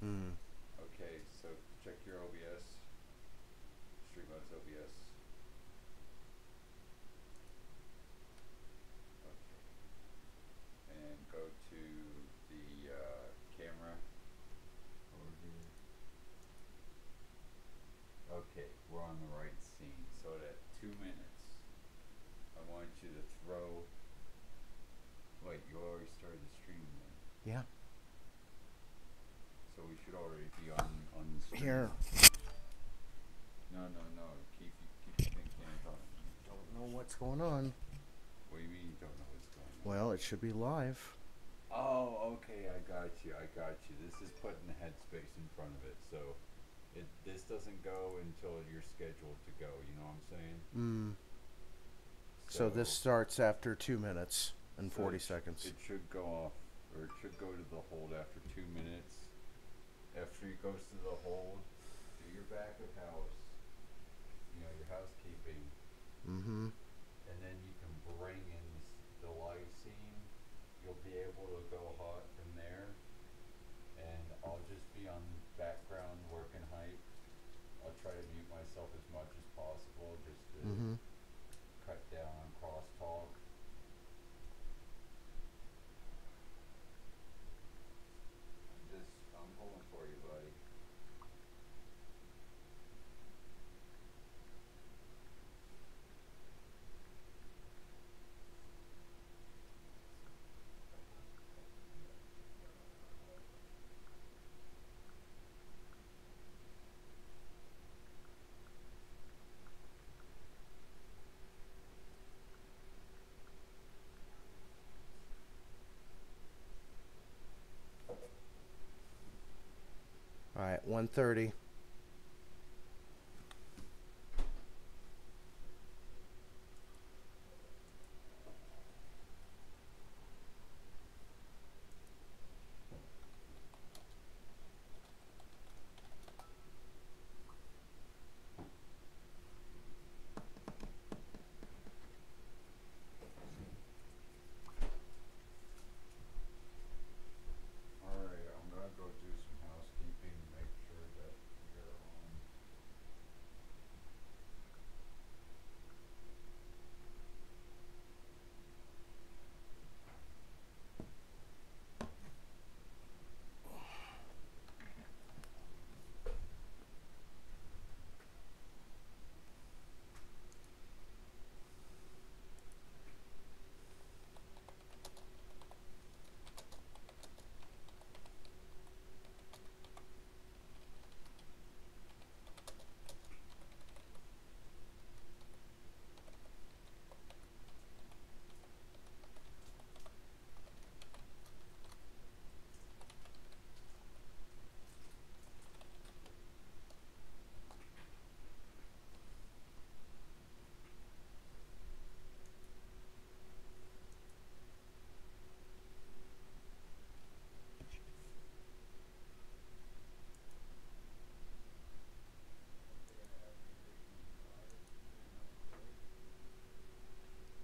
Hmm. Okay, so check your OBS, Stream Mode's OBS. Okay, and go to the camera over here. Okay, we're on the right scene. So at 2 minutes, I want you to throw. Wait, you already started the stream then. Yeah. So we should already be on the stream. Here. No, no, no. Keep your pink hands on it. Don't know what's going on. What do you mean you don't know what's going on? Well, it should be live. Oh, okay. I got you. I got you. This is putting the headspace in front of it, so this doesn't go until you're scheduled to go. You know what I'm saying? Hmm. So So this starts after 2 minutes and so 40 seconds. it should go off, or it should go to the hold after 2 minutes. After it goes to the hold, do your back of house. You know your housekeeping, Mm-hmm. and then you can bring in the live scene. You'll be able to go hot from there, and I'll just be on background working hype. I'll try to mute myself as much as possible just to Mm-hmm. cut down on crosstalk. I'm pulling for you, buddy. All right, 1:30. Alright, I'm gonna go do some housekeeping, make sure that you're on.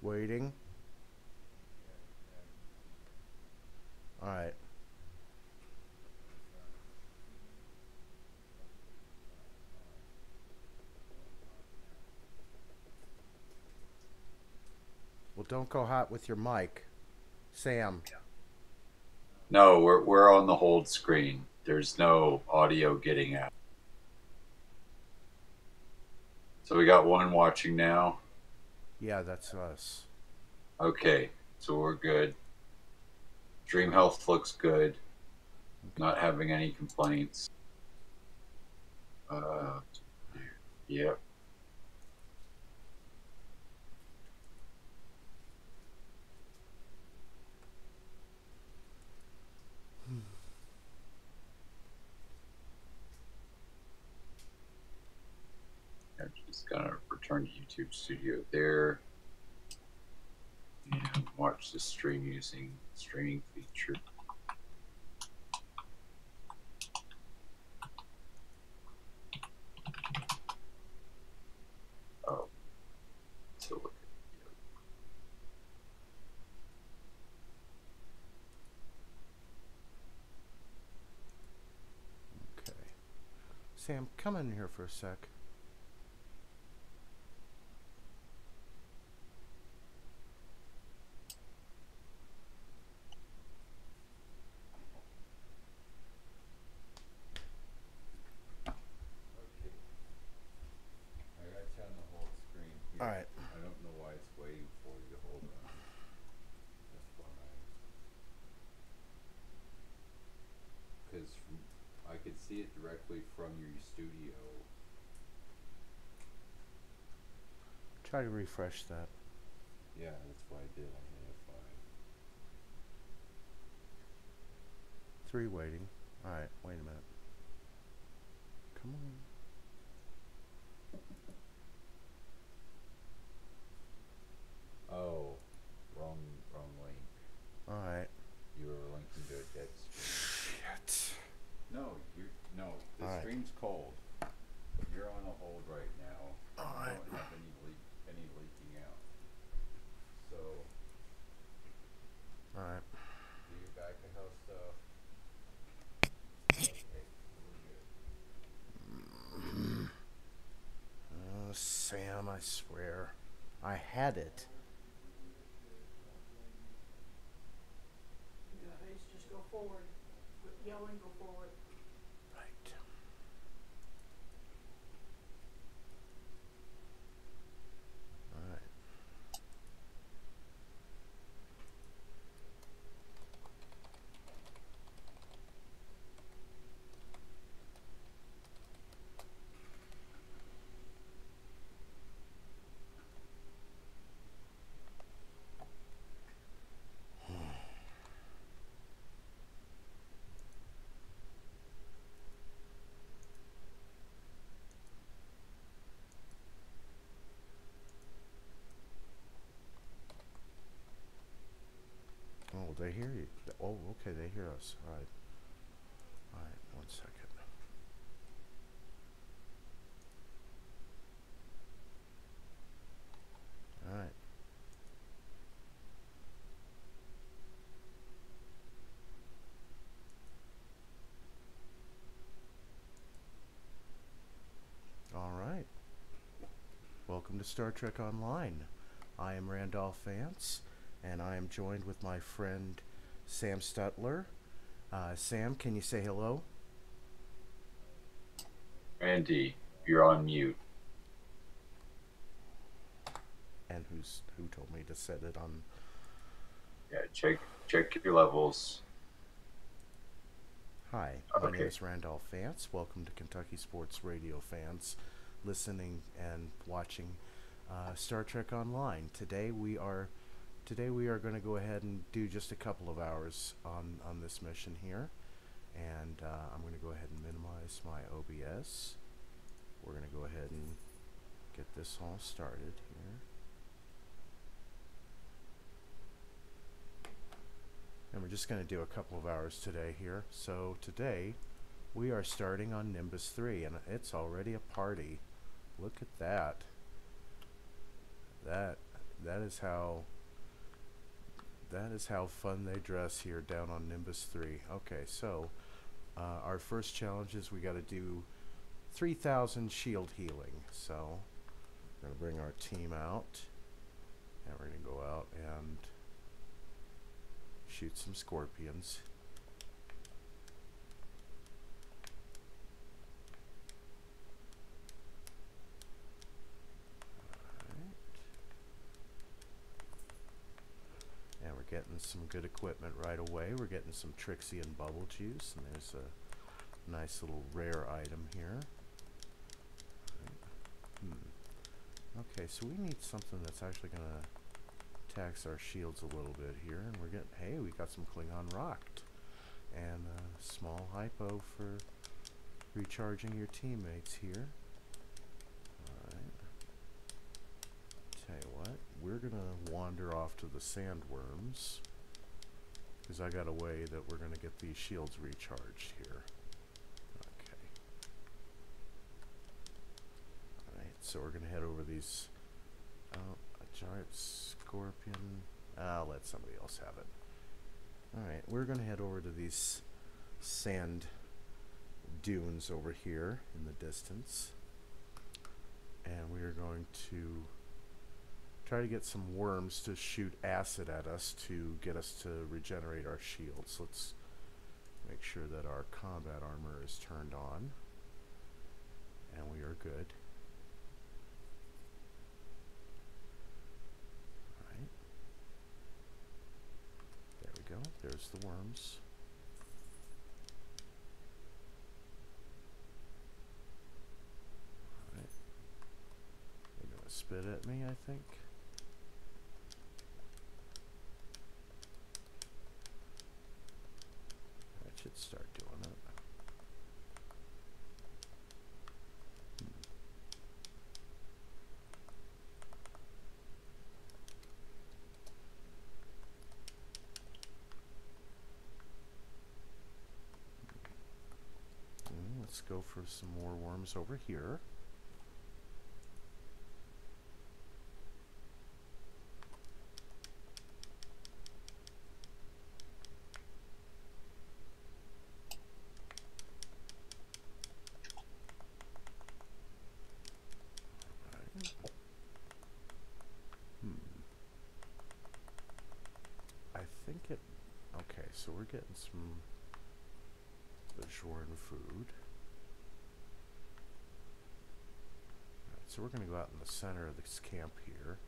Waiting. All right. Well, don't go hot with your mic, Sam. No, we're on the hold screen. There's no audio getting out. So we got one watching now. Yeah, that's us. Okay, so we're good. Dream health looks good. Not having any complaints. Uh, yep. I'm just gonna return to YouTube Studio there and watch the stream using streaming feature. Oh, so look at video. Sam, come in here for a sec. Okay. I got you on the whole screen here. All right. I don't know why it's waiting for you to hold on. That's why. Because I could see it directly from your studio. Try to refresh that. Yeah, that's what I did. I hit F5. 3 waiting. All right, wait a minute. Come on. Oh, wrong link. All right. You were linking to a dead stream. Shit. No, the All right. stream's cold. You're on a hold right now. All You right. don't have any leaking out. So, All right. do your back of house stuff. Okay, we're good. Oh, Sam, I swear. I had it. Guys, just go forward. Quit yelling, go forward. Right. All right. Oh, they hear you. Oh, okay, they hear us. All right. All right, 1 second. All right. All right. Welcome to Star Trek Online. I am Randolph Vance, and I am joined with my friend Sam Stutler. Sam, can you say hello? Randy, you're on mute. And who told me to set it on? Yeah, check your levels. Hi, my name Okay. is Randolph Vance. Welcome to Kentucky Sports Radio fans listening and watching Star Trek Online. Today we are going to go ahead and do just a couple of hours on this mission here, and I'm going to go ahead and minimize my OBS. We're going to go ahead and get this all started here. And we're just going to do a couple of hours today here. So today we are starting on Nimbus 3, and it's already a party. Look at that. That is how fun they dress here down on Nimbus 3. Okay, so our first challenge is we got to do 3,000 shield healing. So we're going to bring our team out, and we're going to go out and shoot some scorpions. Alright. And we're getting some good equipment right away. We're getting some Trixie and Bubble Juice, and there's a nice little rare item here. Okay, so we need something that's actually going to tax our shields a little bit here, and we're getting, hey, we got some Klingon Rocked, and a small hypo for recharging your teammates here. Alright. Tell you what, we're gonna wander off to the sandworms, because I got a way that we're gonna get these shields recharged here. Okay. Alright, so we're gonna head over these, a giant scorpion. I'll let somebody else have it. Alright, we're gonna head over to these sand dunes over here in the distance. And we are going to try to get some worms to shoot acid at us to get us to regenerate our shields. Let's make sure that our combat armor is turned on. And we are good. Alright. There we go. There's the worms. Alright. They're gonna spit at me, I think. That should start doing it. Let's go for some more worms over here. Right. I think it... Okay, so we're getting some Bajoran food. So we're going to go out in the center of this camp here.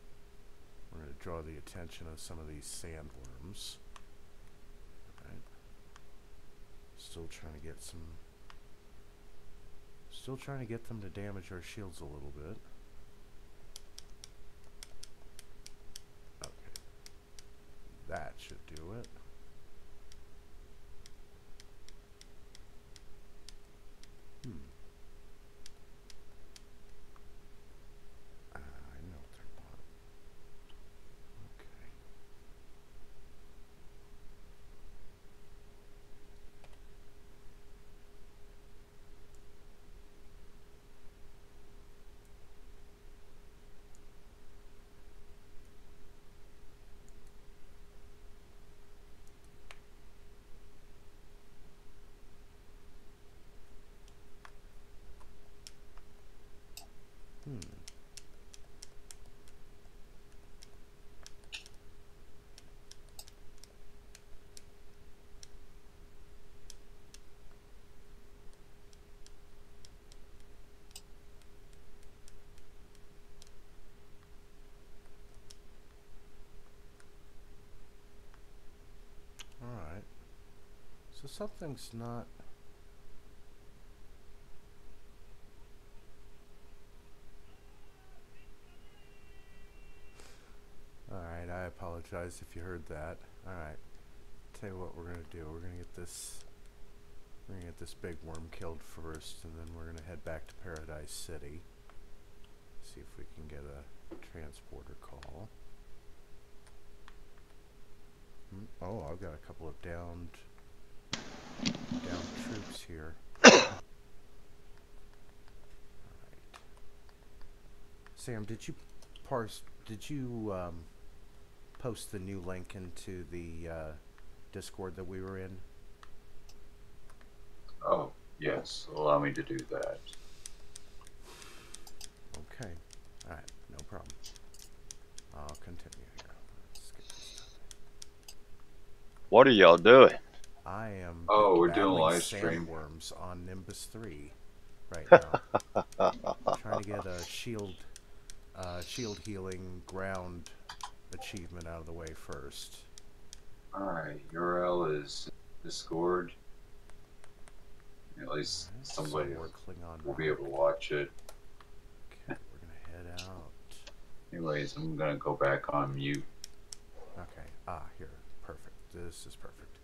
We're going to draw the attention of some of these sandworms. Right. Still trying to get some... Still trying to get them to damage our shields a little bit. Okay. That should do it. Alright. So something's not... Alright, I apologize if you heard that. Alright. Tell you what we're gonna do. We're gonna get this... We're gonna get this big worm killed first, and then we're gonna head back to Paradise City. See if we can get a transporter call. Oh, I've got a couple of downed troops here. Alright. Sam, did you post the new link into the Discord that we were in? Oh, yes. Allow me to do that. Okay. Alright, no problem. I'll continue here. Let's get this done. What are y'all doing? I am we're doing battling live stream. sandworms on Nimbus 3 right now. Trying to get a shield healing ground achievement out of the way first. Alright, URL is Discord. At least somebody will be able to watch it. Okay, we're gonna head out. Anyways, I'm gonna go back on mute. Okay, here, perfect. This is perfect.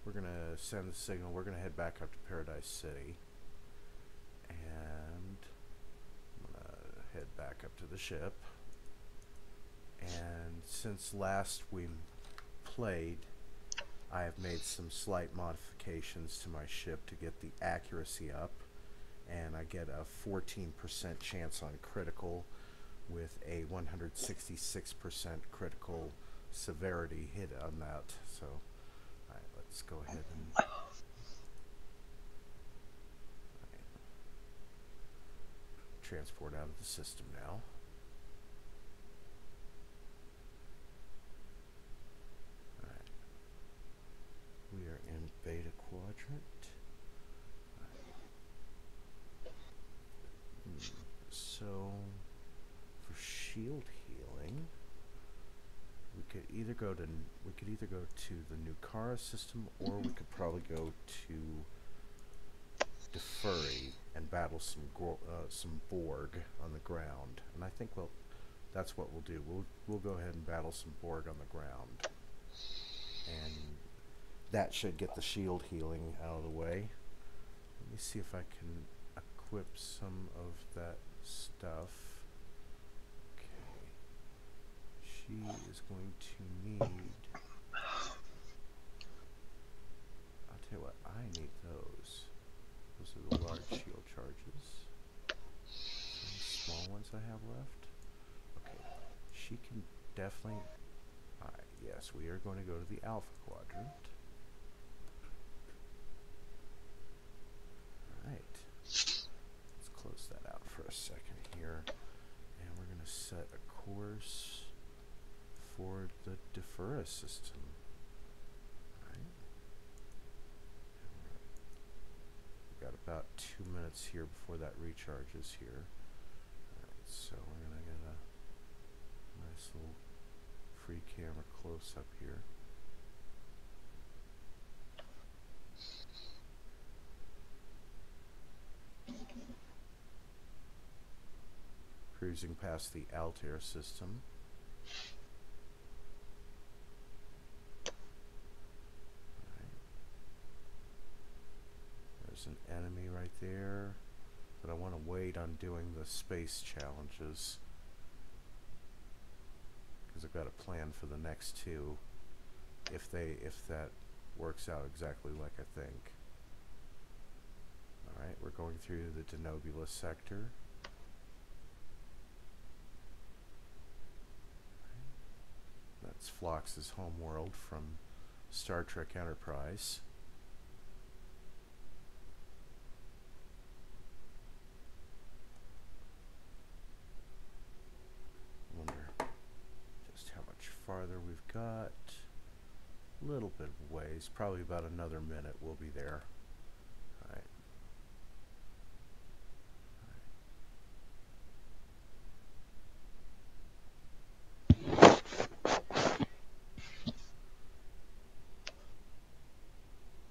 We're gonna send the signal. We're gonna head back up to Paradise City. And I'm gonna head back up to the ship. And since last we played, I have made some slight modifications to my ship to get the accuracy up, and I get a 14% chance on critical with a 166% critical severity hit on that. So, alright, let's go ahead and... transport out of the system now. Alright. We are in beta quadrant. So, for shield healing, we could either go to the Nukara system, or we could probably go to Defurry and battle some Borg on the ground. And I think that's what we'll do. We'll go ahead and battle some Borg on the ground, and that should get the shield healing out of the way. Let me see if I can equip some of that stuff. Okay. She is going to need... I'll tell you what, I need those. Those are the large shield charges. Any small ones I have left? Okay. She can definitely... Alright, yes, we are going to go to the Alpha Quadrant. Alright. Let's close that out for a second here. And we're going to set a course for the Defura system. Alright. We've got about 2 minutes here before that recharges here. Alright, so we're going to get a nice little free camera close up here. Cruising past the Altair system. Alright. There's an enemy right there, but I want to wait on doing the space challenges, because I've got a plan for the next two, if that works out exactly like I think. Alright, we're going through the Denobulus sector. That's Phlox's homeworld from Star Trek Enterprise. Wonder just how much farther we've got. A little bit of ways, probably about another minute we'll be there. Alright.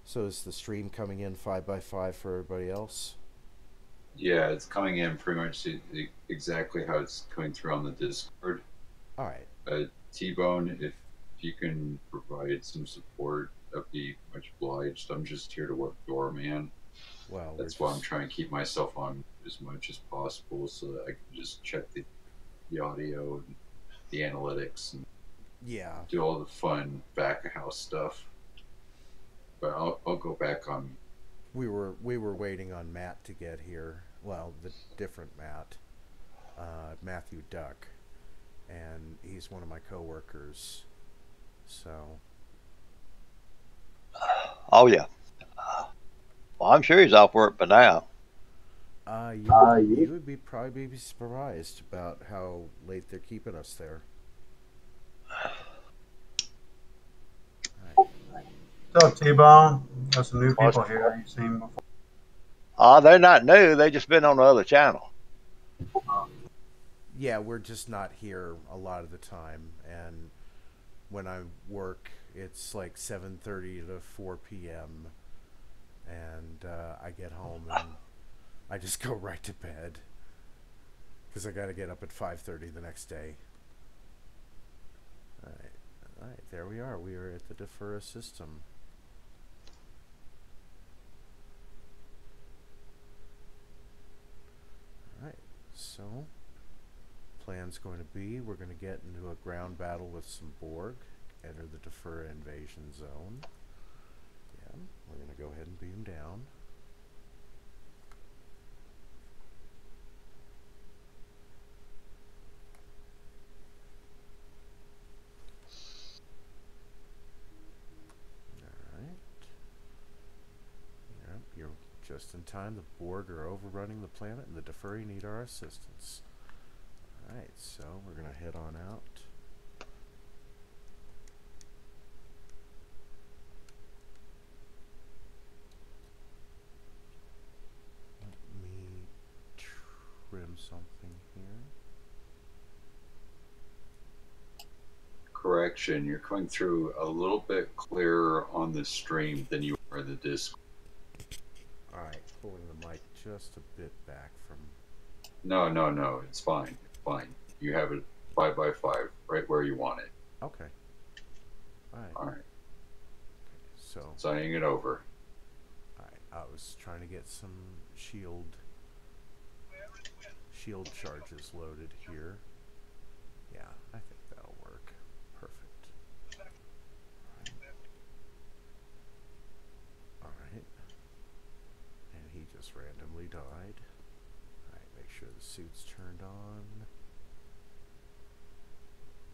So is the stream coming in 5x5 for everybody else? Yeah, it's coming in pretty much exactly how it's coming through on the Discord. All right. T-Bone, if you can provide some support, I'd be much obliged. I'm just here to work doorman. Well, that's why I'm trying to keep myself on as much as possible, so that I can just check the audio and the analytics and do all the fun back of house stuff. But I'll go back on. We were waiting on Matt to get here. Well, the different Matt, Matthew Duck, and he's one of my coworkers. So. Oh yeah. Well, I'm sure he's off work by now. You would probably be surprised about how late they're keeping us there. What's up, T-Bone? Got some new people here you've seen before. They're not new. They just been on the other channel. Yeah, we're just not here a lot of the time, and when I work, it's like 7:30 to 4 p.m. and I get home and I just go right to bed because I got to get up at 5:30 the next day. All right, there we are. We are at the Defura system. All right, so plan's going to be we're going to get into a ground battle with some Borg, enter the Defura invasion zone. Yeah, we're going to go ahead and beam down. Just in time, the Borg are overrunning the planet and the Defuri need our assistance. Alright, so we're going to head on out. Let me trim something here. Correction, you're coming through a little bit clearer on the stream than you are the disc. Alright, pulling the mic just a bit back from... No, it's fine. It's fine. You have it 5x5, right where you want it. Okay. Alright. Okay, so... Signing it over. Alright, I was trying to get some shield charges loaded here. Yeah, I think that'll work. Perfect. Alright. And he just randomly died. Alright, make sure the suit's turned on.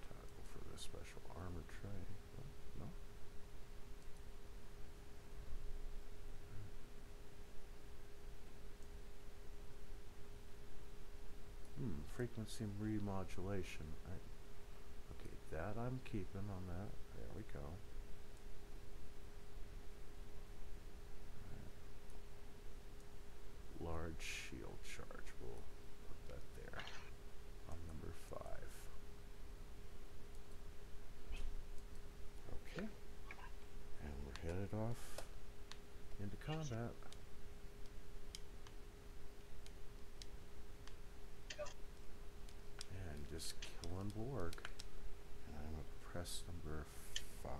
Toggle for the special armor tray. Oh, no. Frequency remodulation. Okay, that I'm keeping on that. There we go. Large shield charge. We'll put that there on number 5. Okay. And we're headed off into combat. And just killing Borg. And I'm going to press number 5.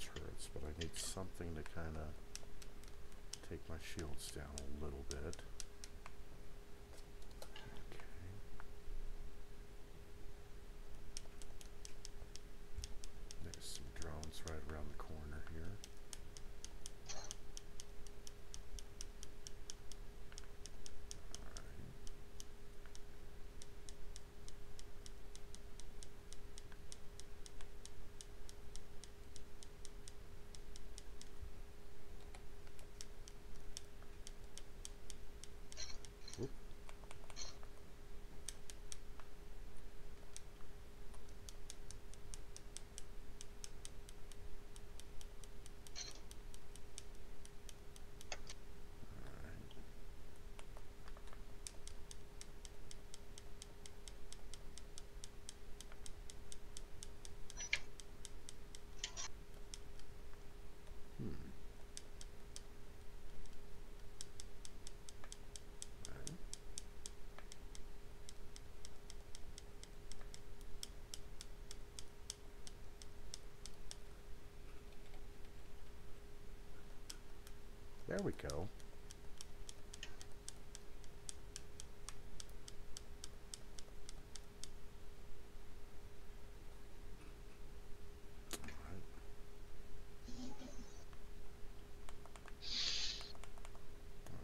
Turrets, but I need something to kind of take my shields down a little bit. Okay. There's some drones right around the corner here. There we go.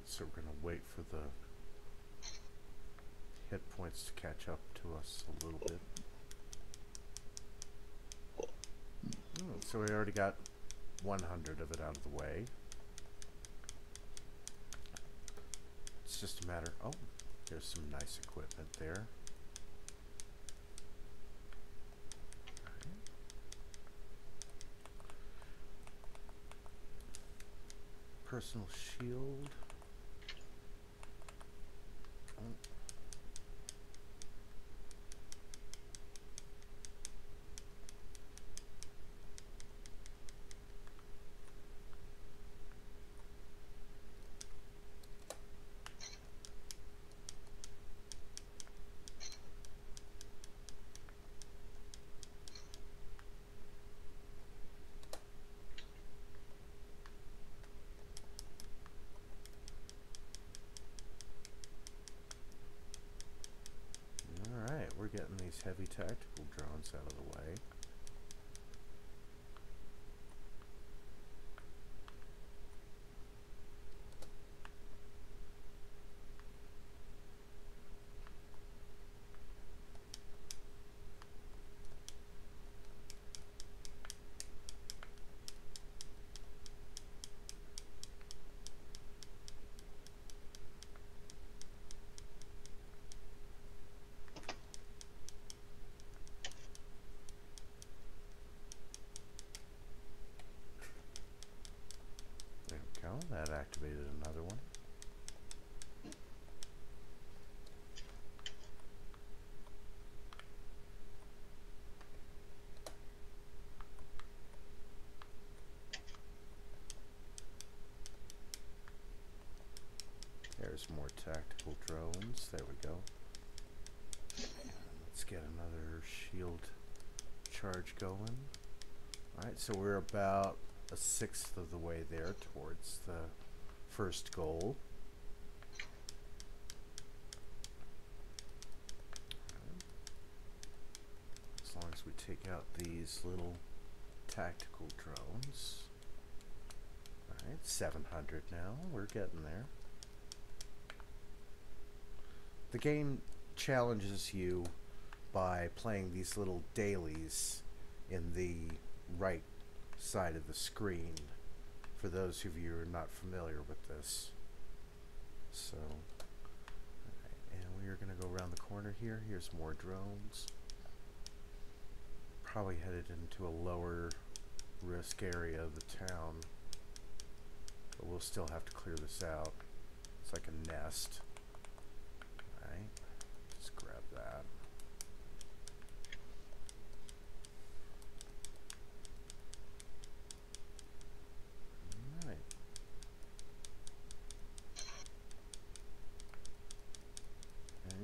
So we're going to wait for the hit points to catch up to us a little bit. So we already got 100 of it out of the way. It's just a matter... Oh, there's some nice equipment there. Personal shield. getting these heavy tactical drones out of the way. That activated another one. There's more tactical drones. There we go. And let's get another shield charge going. Alright, so we're about a sixth of the way there towards the first goal. As long as we take out these little tactical drones. Alright, 700 now. We're getting there. The game challenges you by playing these little dailies in the right side of the screen, for those of you who are not familiar with this. So, alright, and we are going to go around the corner here. Here's more drones. Probably headed into a lower risk area of the town, but we'll still have to clear this out. It's like a nest. Alright, just grab that.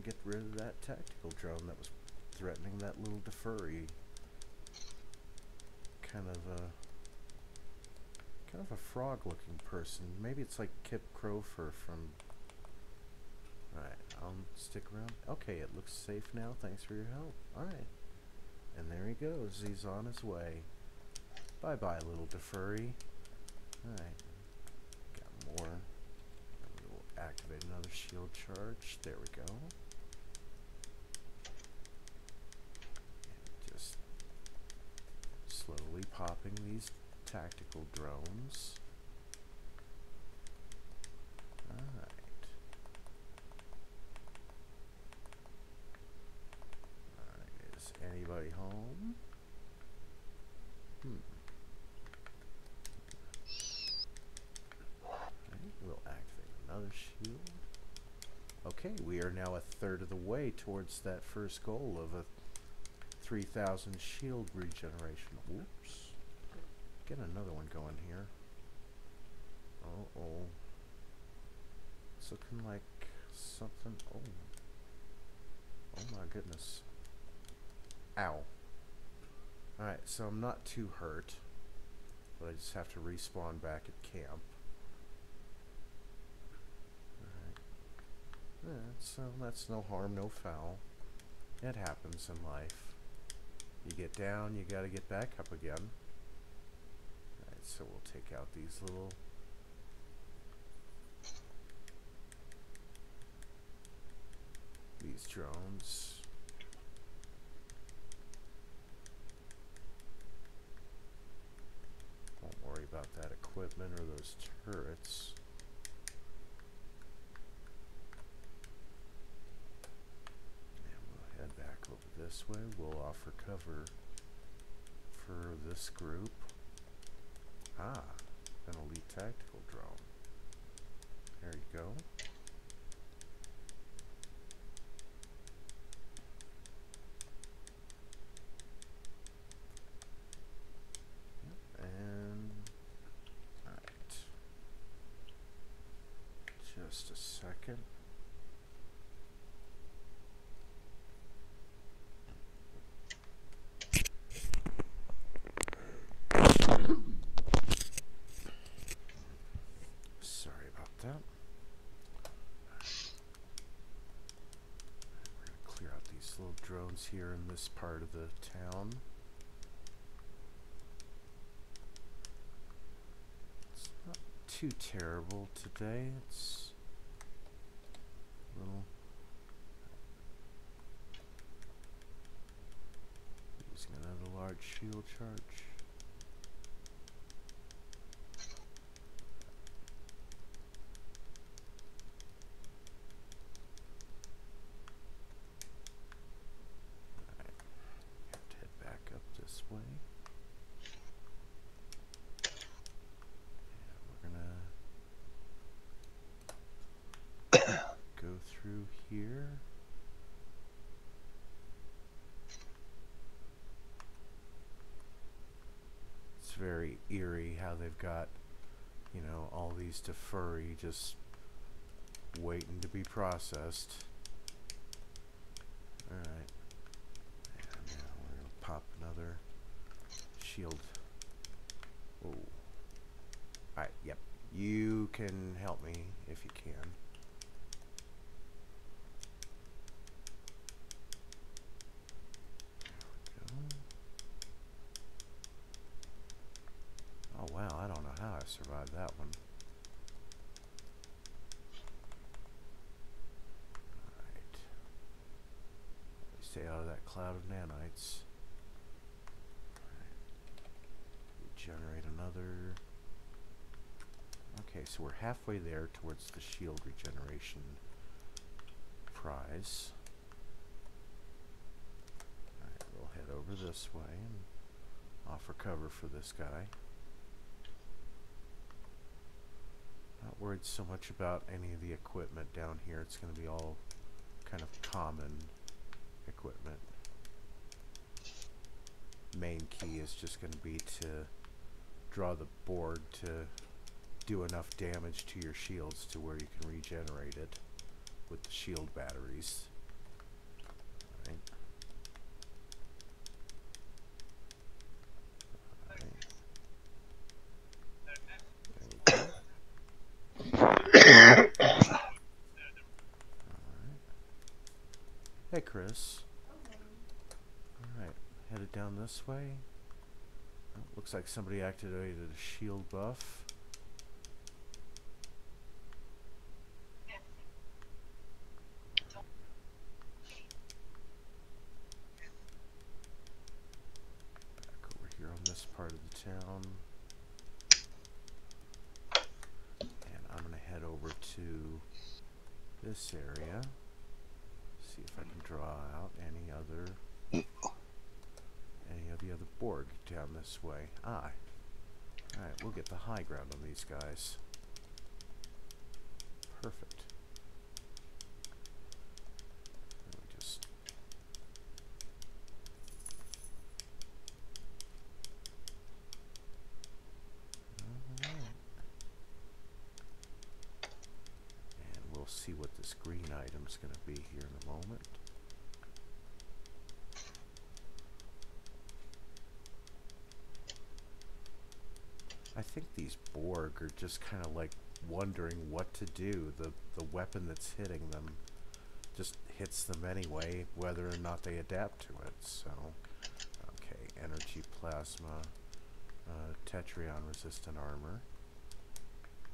Get rid of that tactical drone that was threatening that little deferry. Kind of a frog-looking person. Maybe it's like Kip Crofer from. Alright, I'll stick around. Okay, it looks safe now. Thanks for your help. Alright. And there he goes. He's on his way. Bye-bye, little deferry. Alright. Got more. We'll activate another shield charge. There we go. Slowly popping these tactical drones. Alright. Alright, is anybody home? Alright, we'll activate another shield. Okay, we are now a third of the way towards that first goal of a 3,000 shield regeneration. Oops. Get another one going here. Uh-oh. It's looking like something. Oh. Oh my goodness. Ow. Alright, so I'm not too hurt, but I just have to respawn back at camp. Alright. Yeah, so that's no harm, no foul. It happens in life. You get down, you gotta get back up again. Alright, so we'll take out these little drones. Won't worry about that equipment or those turrets. And we'll head back over this way. We'll offer cover for this group. Ah, an elite tactical drone. There you go. Just a second. Sorry about that. We're going to clear out these little drones here in this part of the town. It's not too terrible today. It's a little... Using another large shield charge. Way. And we're gonna go through here. It's very eerie how they've got, you know, all these deferri just waiting to be processed. Alright. And now we're gonna pop another shield. Oh. Alright, yep. You can help me if you can. There we go. Oh wow, I don't know how I survived that one. Alright. Stay out of that cloud of nanites. Generate another. Okay, so we're halfway there towards the shield regeneration prize. Alright, we'll head over this way and offer cover for this guy. Not worried so much about any of the equipment down here. It's going to be all kind of common equipment. Main key is just going to be to draw the board to do enough damage to your shields to where you can regenerate it with the shield batteries. Alright. There we go. Alright. Hey Chris. Alright, headed down this way. Looks like somebody activated a shield buff. Back over here on this part of the town. And I'm going to head over to this area. See if I can draw out any of the other Borg down this way. Ah. Alright, we'll get the high ground on these guys. Perfect. Let me just... Alright. And we'll see what this green item's going to be here in a moment. I think these Borg are just kind of like wondering what to do. The weapon that's hitting them just hits them anyway, whether or not they adapt to it. So, okay, energy plasma, Tetrion resistant armor.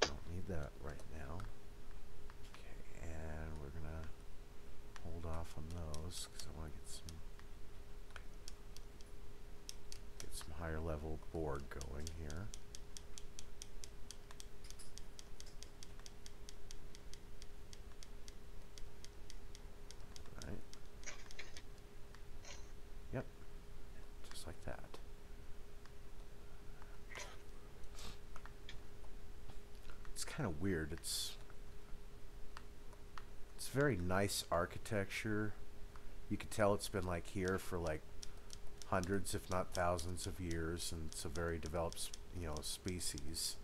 Don't need that right now. Okay, and we're gonna hold off on those because I want to get some higher level Borg going here. Like that. It's kind of weird. It's very nice architecture. You can tell it's been like here for like hundreds, if not thousands of years, and it's a very developed, you know, species.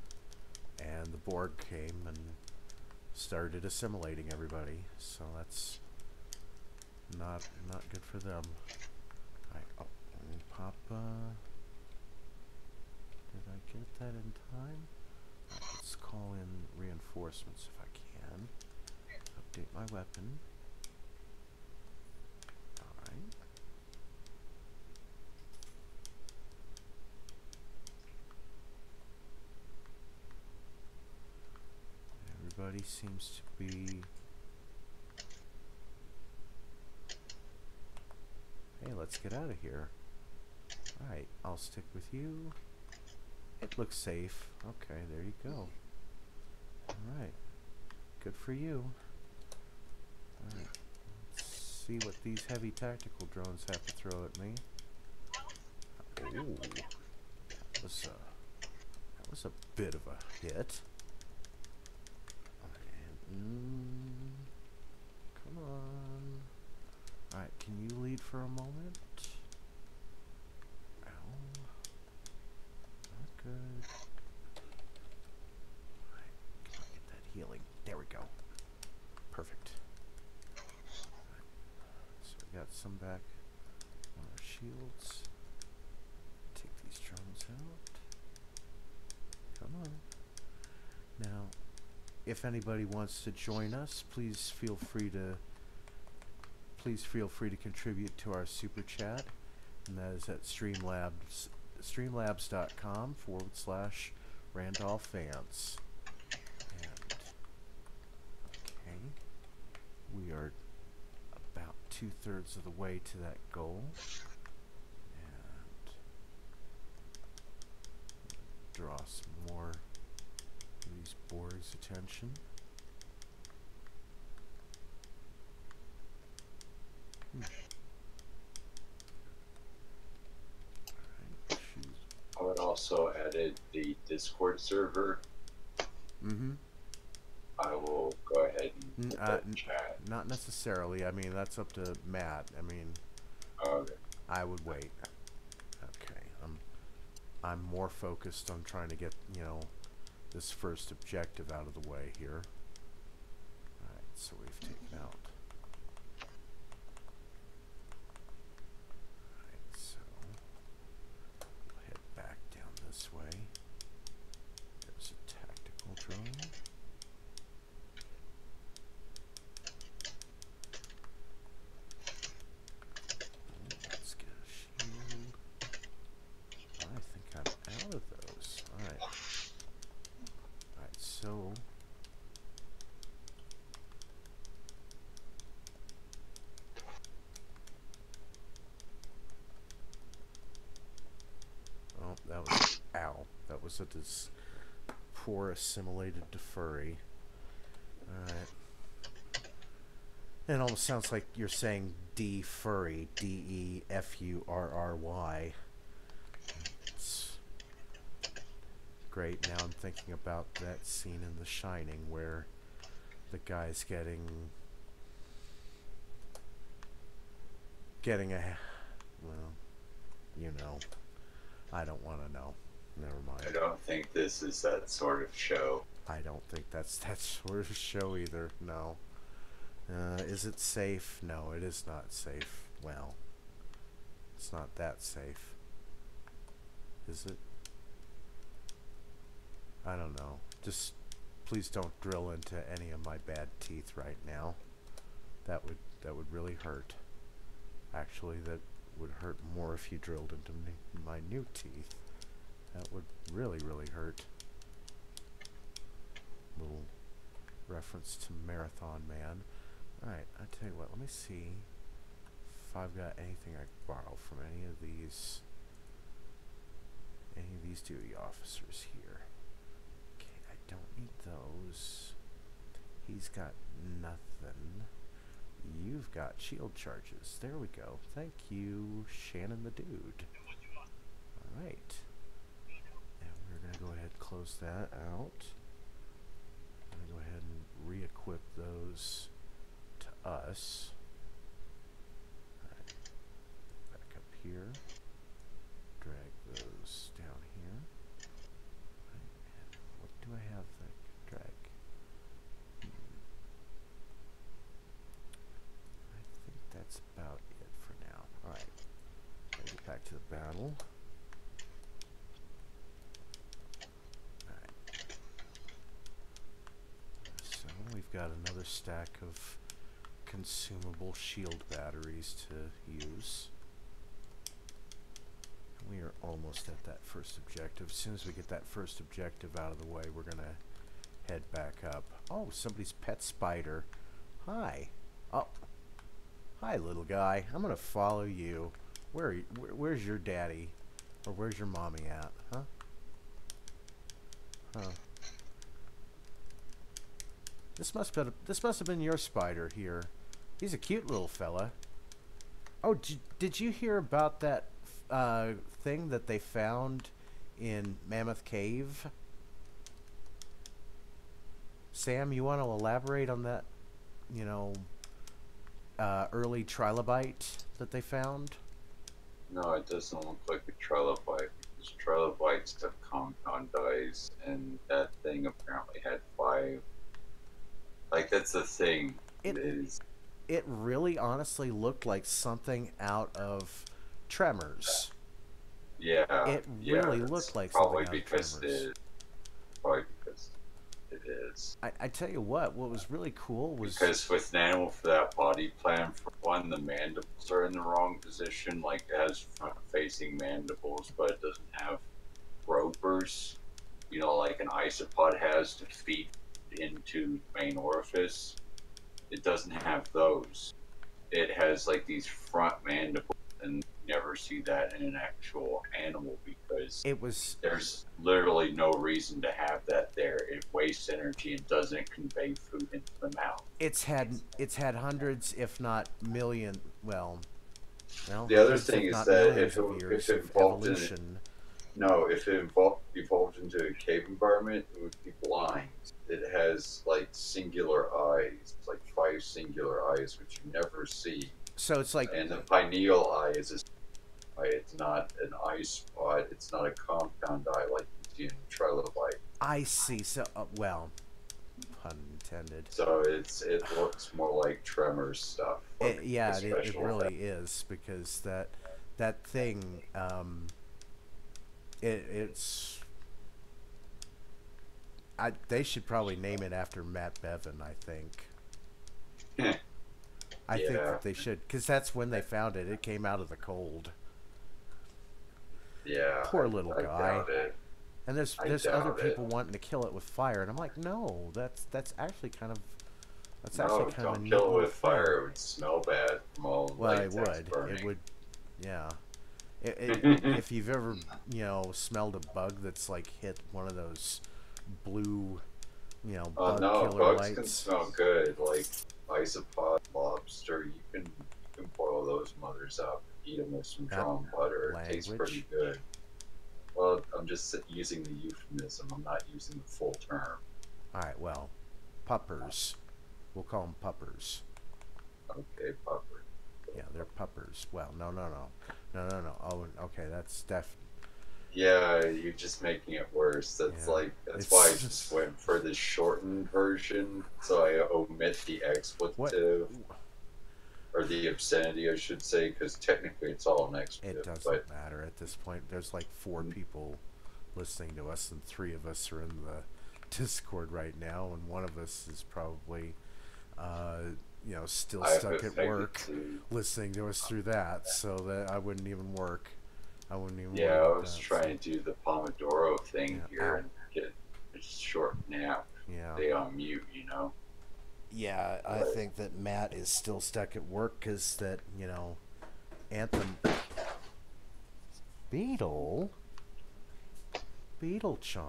And the Borg came and started assimilating everybody, so that's not good for them. Oh. Pop, did I get that in time? Let's call in reinforcements if I can. Update my weapon. Alright. everybody seems to be... Hey, let's get out of here. Alright, I'll stick with you. It looks safe. Okay, there you go. Alright. Good for you. Alright. Let's see what these heavy tactical drones have to throw at me. Ooh. That was a bit of a hit. Come on. Alright, can you lead for a moment? Ow. Not good. Alright, can I get that healing? There we go. Perfect. Alright. So we got some back on our shields. Take these drones out. Come on. Now, if anybody wants to join us, please feel free to contribute to our super chat, and that is at streamlabs.com/Randolph Vance. And okay, we are about 2/3 of the way to that goal, and draw some more of these Borg's attention. I would also added the Discord server. Mm-hmm. I will go ahead and chat. Not necessarily. I mean, that's up to Matt. I mean, Okay. I would wait. Okay. I'm more focused on trying to get, you know, this first objective out of the way here. Alright, so we've taken out. Alright, so we'll head back down this way. There's a tactical drone. Let's get a shield. I think I'm out of those. Alright. Alright, so oh, that was ow. That was a poor assimilated to furry. Alright. It almost sounds like you're saying D-furry. D-E-F-U-R-R-Y. It's great. Now I'm thinking about that scene in The Shining where the guy's getting a... Well, you know. I don't want to know. Never mind. I don't think this is that sort of show. I don't think that's that sort of show either. No. Is it safe? No, it is not safe. Well, it's not that safe. Is it? I don't know. Just please don't drill into any of my bad teeth right now. That would really hurt. Actually, that would hurt more if you drilled into my new teeth. That would really, really hurt. Little reference to Marathon Man. Alright, I tell you what, let me see if I've got anything I can borrow from any of these duty officers here. Okay, I don't need those. He's got nothing. You've got shield charges. There we go. Thank you, Shannon the Dude. Alright. And we're going to go ahead and close that out. I'm going to go ahead and re-equip those to us. Alright. Back up here. Drag those down here. Right. And what do I have that I can drag? I think that's about it for now. Alright. Gotta get back to the battle. Alright. So we've got another stack of consumable shield batteries to use. We are almost at that first objective. As soon as we get that first objective out of the way, we're gonna head back up. Oh, somebody's pet spider. Hi. Oh. Hi, little guy. I'm gonna follow you. Where's your daddy? Or where's your mommy at? Huh? Huh. This must have been your spider here. He's a cute little fella. Oh, did you hear about that thing that they found in Mammoth Cave? Sam, you want to elaborate on that, you know, early trilobite that they found? No, it doesn't look like a trilobite, because trilobites have compound eyes, and that thing apparently had 5. Like, that's the thing. It really honestly looked like something out of Tremors. Yeah. It really looked like something out of Tremors. Probably because it is. I tell you what was really cool was... Because with an animal for that body plan, for one, the mandibles are in the wrong position. Like, it has front-facing mandibles, but it doesn't have ropers. You know, like an isopod has to feed into the main orifice. It doesn't have those. It has like these front mandibles, and you never see that in an actual animal because there's literally no reason to have that there. It wastes energy and doesn't convey food into the mouth. It's had hundreds, if not million. Well, the other thing is that if it evolved into a cave environment, it would be blind. It has like singular eyes, like 5 singular eyes, which you never see. So it's like, and the pineal eye is it's not an eye spot. It's not a compound eye like you see in trilobite. I see. So well, pun intended. So it looks more like Tremors stuff. Like it really is, because that thing they should probably name it after Matt Bevan, I think. I think that they should, because that's when they found it. It came out of the cold. Yeah. Poor little guy. Doubt it. And there's other people wanting to kill it with fire, and I'm like, no, that's actually kind of don't kill it with fire. It would smell bad from all. Well, it would. Burning. It would. Yeah. If you've ever smelled a bug that's like hit one of those blue, bug killer bugs lights. Can smell good, like isopod, lobster. You can boil those mothers up, eat them with some drawn butter. It tastes pretty good. Well, I'm just using the euphemism. I'm not using the full term. All right. Well, puppers. We'll call them puppers. Okay, pupper. Yeah, they're puppers. Well, no. Oh, okay. That's Yeah, you're just making it worse. That's why I just went for the shortened version, so I omit the expletive. Or the obscenity, I should say, because technically it's all an expletive. It doesn't matter at this point. There's like 4 people listening to us, and 3 of us are in the Discord right now, and one of us is probably, still stuck at work listening to us through that, so that I wouldn't even work. I was trying to do the Pomodoro thing here and get a short nap. Yeah. Stay on mute, Yeah, I think that Matt is still stuck at work because that, Anthem... Beetle Chan.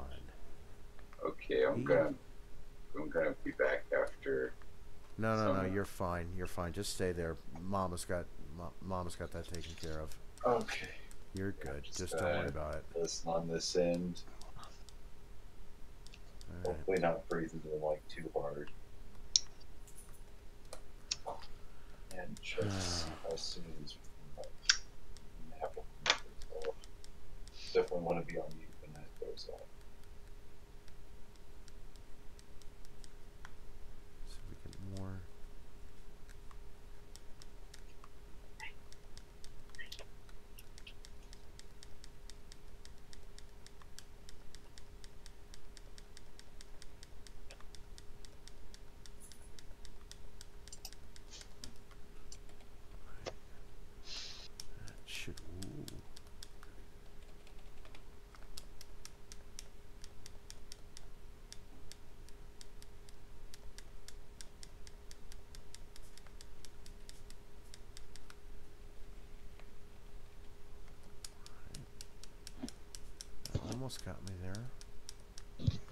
Okay, I'm gonna be back after. No, you're fine. You're fine. Just stay there. Mama's got that taken care of. Okay. You're good. Just don't worry about it. Listen on this end. Right. Hopefully not breathing too hard. And just how soon as nap goes off. Definitely want to be on mute when that goes off. So we get more. almost got me there.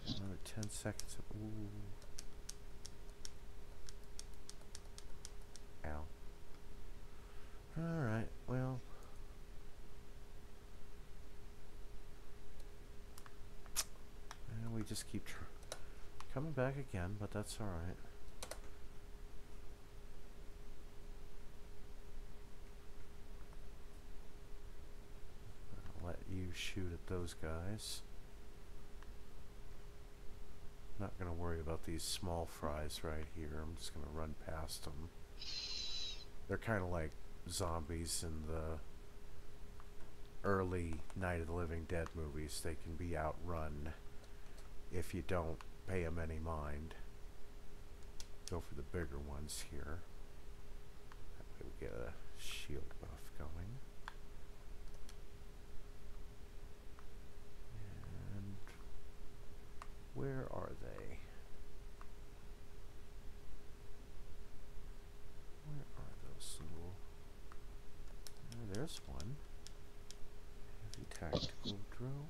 Another 10 seconds. Ooh. Ow. Alright, well. And we just keep coming back again, but that's alright. I'll let you shoot at those guys. Not going to worry about these small fries right here. I'm just going to run past them. They're kind of like zombies in the early Night of the Living Dead movies. They can be outrun if you don't pay them any mind. Go for the bigger ones here. That way we get a shield buff going. And where are they? Where are those little... Oh, there's one. Heavy tactical drone.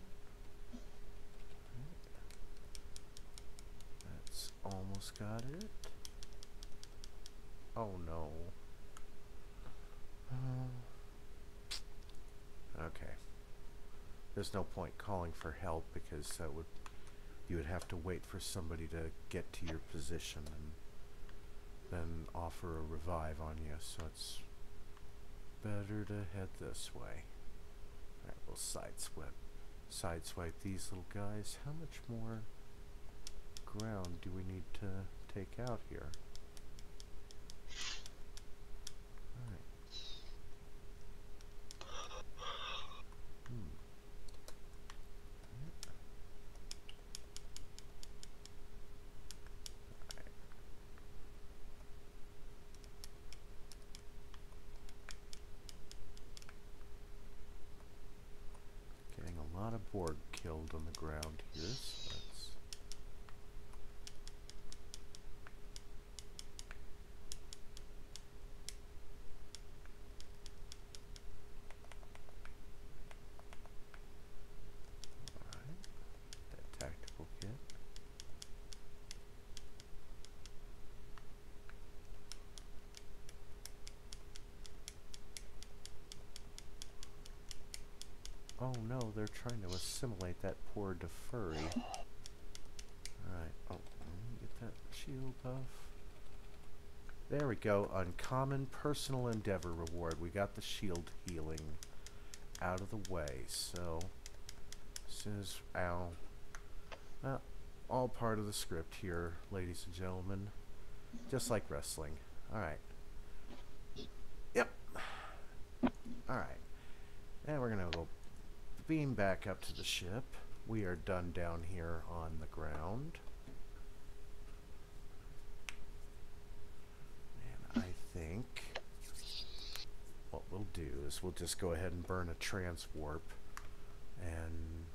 That's almost got it. Oh no. Okay. There's no point calling for help because that would... You would have to wait for somebody to get to your position and then offer a revive on you, so it's better to head this way. Alright, we'll sideswipe these little guys. How much more ground do we need to take out here? Alright. Getting a lot of Borg killed on the ground here, so that's... Alright, that tactical kit. Oh no, they're trying to assimilate that poor DeFurry. Alright, oh, get that shield buff. There we go, uncommon personal endeavor reward. We got the shield healing out of the way, so as soon as, ow. Well, all part of the script here, ladies and gentlemen. Just like wrestling. Alright. Yep. Alright. And we're gonna go beam back up to the ship. We are done down here on the ground. And I think what we'll do is we'll just go ahead and burn a transwarp and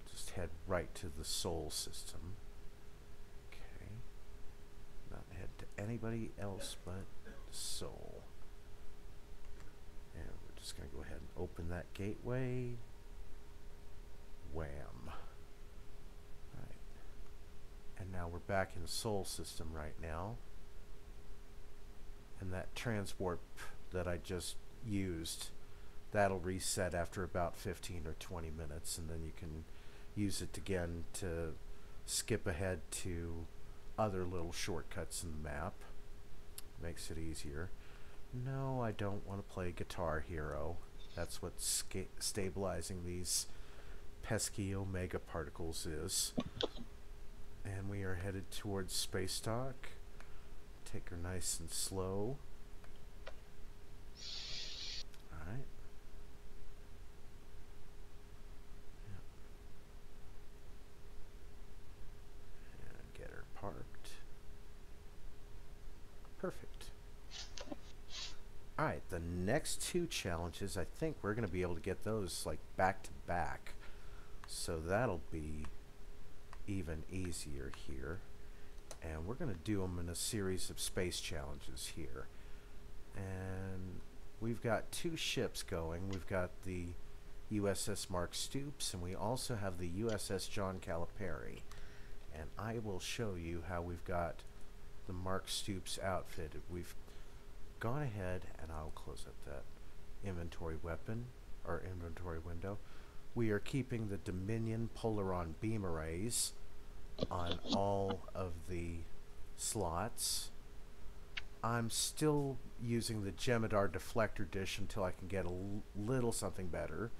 just head right to the Sol system. Okay. Not head to anybody else but Sol. And we're just going to go ahead and open that gateway. Wham. Alright. And now we're back in the Sol system right now. And that transwarp that I just used, that'll reset after about 15 or 20 minutes, and then you can use it again to skip ahead to other little shortcuts in the map. Makes it easier. No, I don't want to play Guitar Hero. That's what stabilizing these pesky omega particles is. And we are headed towards space dock. Take her nice and slow. Alright. Yep. And get her parked. Perfect. Alright, the next two challenges, I think we're going to be able to get those like back to back. So that'll be even easier here. And we're going to do them in a series of space challenges here. And we've got two ships going. We've got the USS Mark Stoops, and we also have the USS John Calipari. And I will show you how we've got the Mark Stoops outfitted. We've gone ahead, and I'll close up that inventory weapon, or inventory window. We are keeping the Dominion Polaron beam arrays on all of the slots. I'm still using the Gemidar deflector dish until I can get a little something better.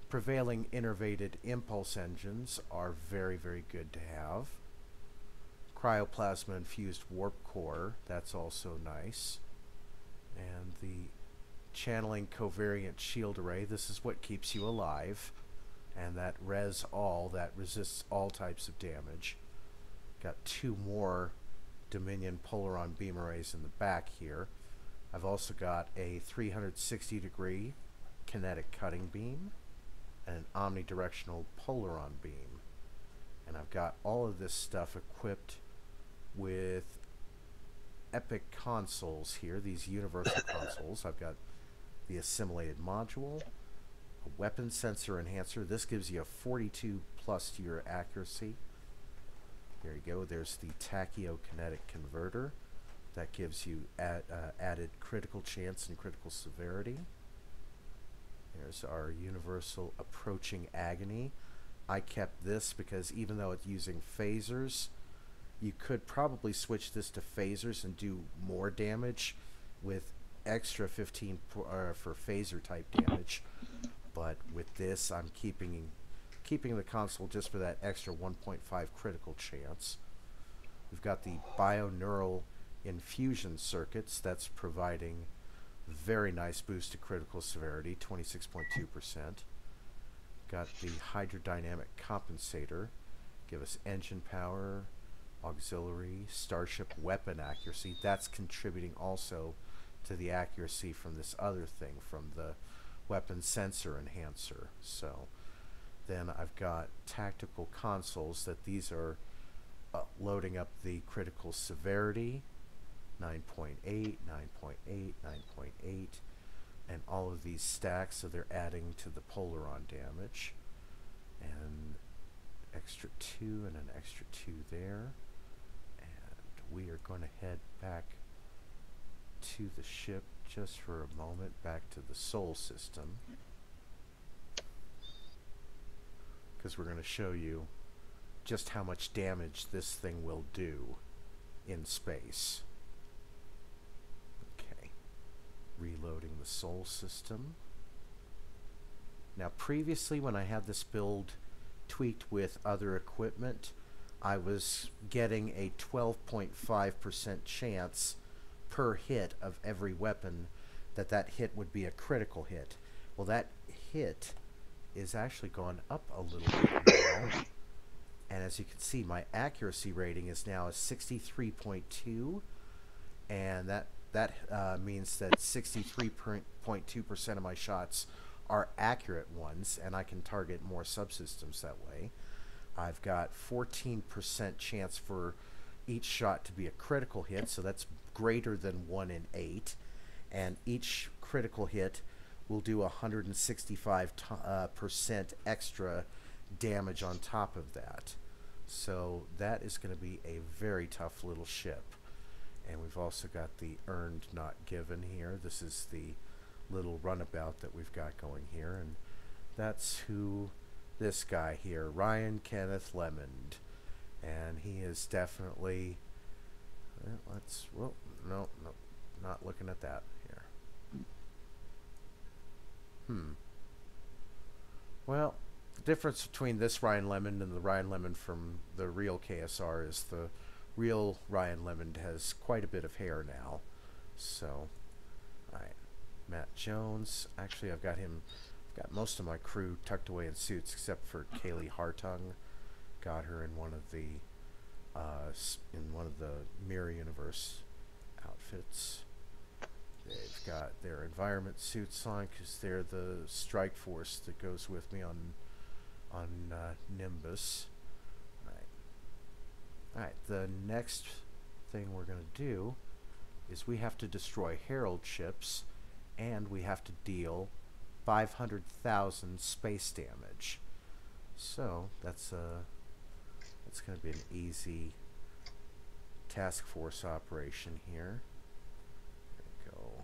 Prevailing innervated impulse engines are very, very good to have. Cryoplasma infused warp core, that's also nice. And the channeling covariant shield array, this is what keeps you alive. And that res all, that resists all types of damage. Got 2 more Dominion Polaron beam arrays in the back here. I've also got a 360 degree kinetic cutting beam and an omnidirectional Polaron beam. And I've got all of this stuff equipped with epic consoles here, these universal consoles. I've got the assimilated module, a weapon sensor enhancer. This gives you a 42 plus to your accuracy. There you go. There's the tachyokinetic converter. That gives you added critical chance and critical severity. There's our universal approaching agony. I kept this because even though it's using phasers, you could probably switch this to phasers and do more damage with extra 15 for phaser type damage. But with this, I'm keeping the console just for that extra 1.5 critical chance. We've got the bioneural infusion circuits that's providing very nice boost to critical severity, 26.2%. Got the hydrodynamic compensator, give us engine power, auxiliary, starship weapon accuracy. That's contributing also to the accuracy from this other thing, from the weapon sensor enhancer. So then I've got tactical consoles that these are loading up the critical severity, 9.8, 9.8, 9.8, and all of these stacks, so they're adding to the Polaron damage. And extra 2 and an extra 2 there. And we are going to head back to the ship just for a moment, back to the Sol system, because we're going to show you just how much damage this thing will do in space. Okay, reloading the Sol system. Now previously, when I had this build tweaked with other equipment, I was getting a 12.5% chance per hit of every weapon that hit would be a critical hit. Well, that hit is actually gone up a little bit now. And as you can see, my accuracy rating is now a 63.2, and that means that 63.2% of my shots are accurate ones, and I can target more subsystems that way. I've got 14% chance for each shot to be a critical hit, so that's greater than 1 in 8, and each critical hit will do 165% extra damage on top of that. So that is going to be a very tough little ship. And we've also got the earned not given here. This is the little runabout that we've got going here, and that's who this guy here, Ryan Kenneth Lemond, and he is definitely no, not looking at that here. Well, the difference between this Ryan Lemond and the Ryan Lemond from the real KSR is the real Ryan Lemond has quite a bit of hair now. So, alright, Matt Jones. Actually, I've got most of my crew tucked away in suits except for Kaylee Hartung. Got her in one of the Mirror Universe outfits. They've got their environment suits on because they're the strike force that goes with me on Nimbus. Alright, the next thing we're going to do is we have to destroy Herald ships, and we have to deal 500,000 space damage. So that's going to be an easy task force operation here. Go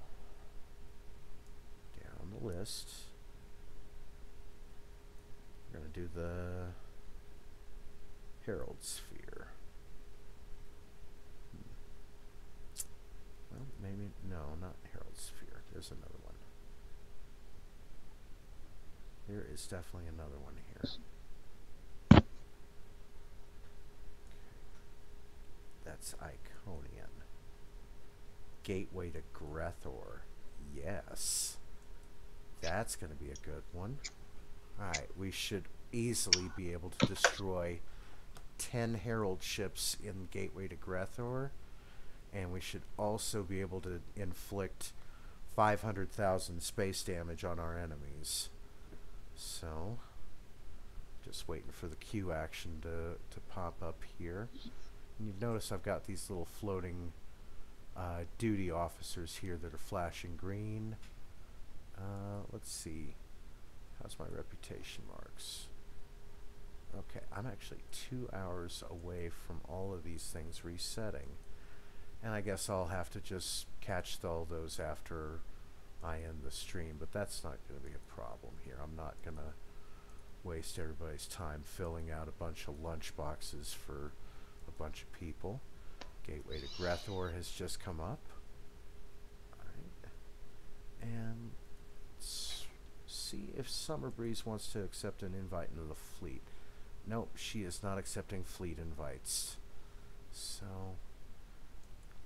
down the list. We're going to do the Herald Sphere. Well, maybe, no, not Herald Sphere. There's another one. There is definitely another one here. That's Iconian. Gateway to Grethor. Yes. That's going to be a good one. Alright, we should easily be able to destroy 10 Herald ships in Gateway to Grethor. And we should also be able to inflict 500,000 space damage on our enemies. So, just waiting for the Q action to pop up here. And you've noticed I've got these little floating duty officers here that are flashing green. Let's see. How's my reputation marks? Okay, I'm actually 2 hours away from all of these things resetting. And I guess I'll have to just catch all those after I end the stream, but that's not going to be a problem here. I'm not going to waste everybody's time filling out a bunch of lunch boxes for a bunch of people. Gateway to Grethor has just come up. Alright. And see if Summer Breeze wants to accept an invite into the fleet. Nope, she is not accepting fleet invites. So,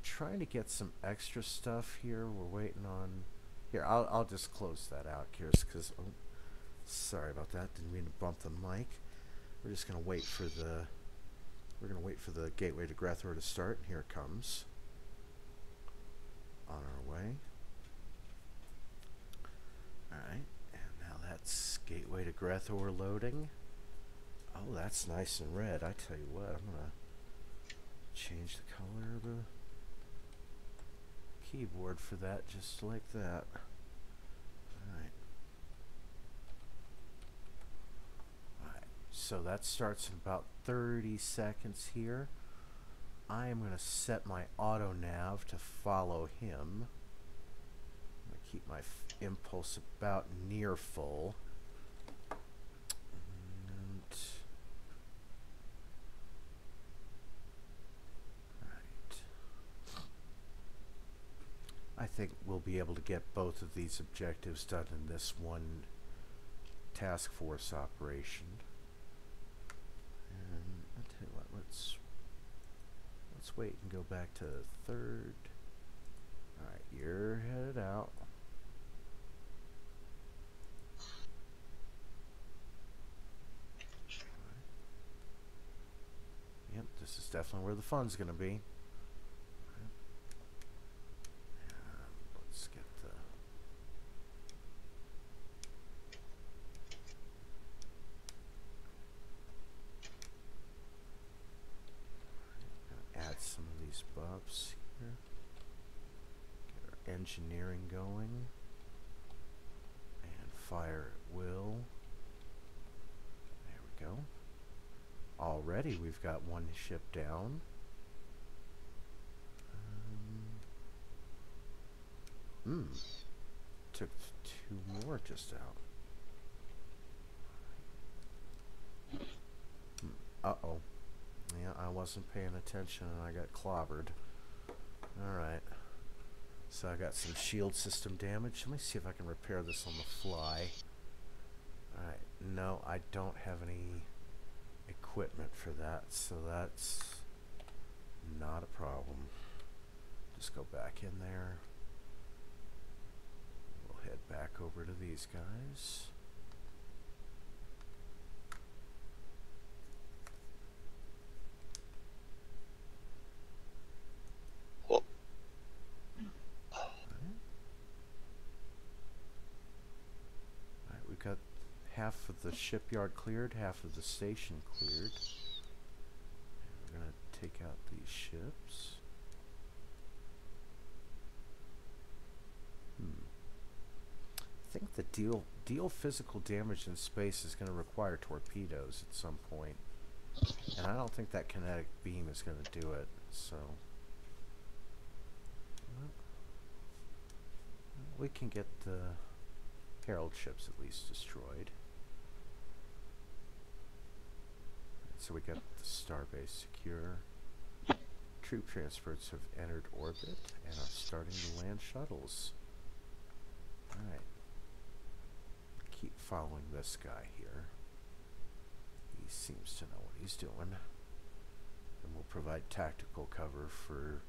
trying to get some extra stuff here. We're waiting on... Here, I'll just close that out, Kirs, because... Oh, sorry about that. Didn't mean to bump the mic. We're just going to wait for the... We're going to wait for the Gateway to Grethor to start. And here it comes. On our way. Alright. And now that's Gateway to Grethor loading. Oh, that's nice and red. I tell you what, I'm going to change the color of the keyboard for that, just like that. Alright. Alright, so that starts in about 30 seconds here. I am going to set my auto nav to follow him. I'm going to keep my impulse about near full. And I think we'll be able to get both of these objectives done in this one task force operation. And I'll tell you what, let's wait and go back to third. Alright, you're headed out. Yep, this is definitely where the fun's gonna be. Some of these buffs here. Get our engineering going. And fire at will. There we go. Already we've got one ship down. Took two more just out. Uh-oh. Yeah, I wasn't paying attention and I got clobbered. Alright. So I got some shield system damage. Let me see if I can repair this on the fly. Alright. No, I don't have any equipment for that, so that's not a problem. Just go back in there. We'll head back over to these guys. Got half of the shipyard cleared, half of the station cleared. And we're going to take out these ships. I think the deal physical damage in space is going to require torpedoes at some point. And I don't think that kinetic beam is going to do it, so... we can get the Herald ships at least destroyed. So we got the starbase secure. Troop transports have entered orbit and are starting to land shuttles. Alright. Keep following this guy here. He seems to know what he's doing. And we'll provide tactical cover for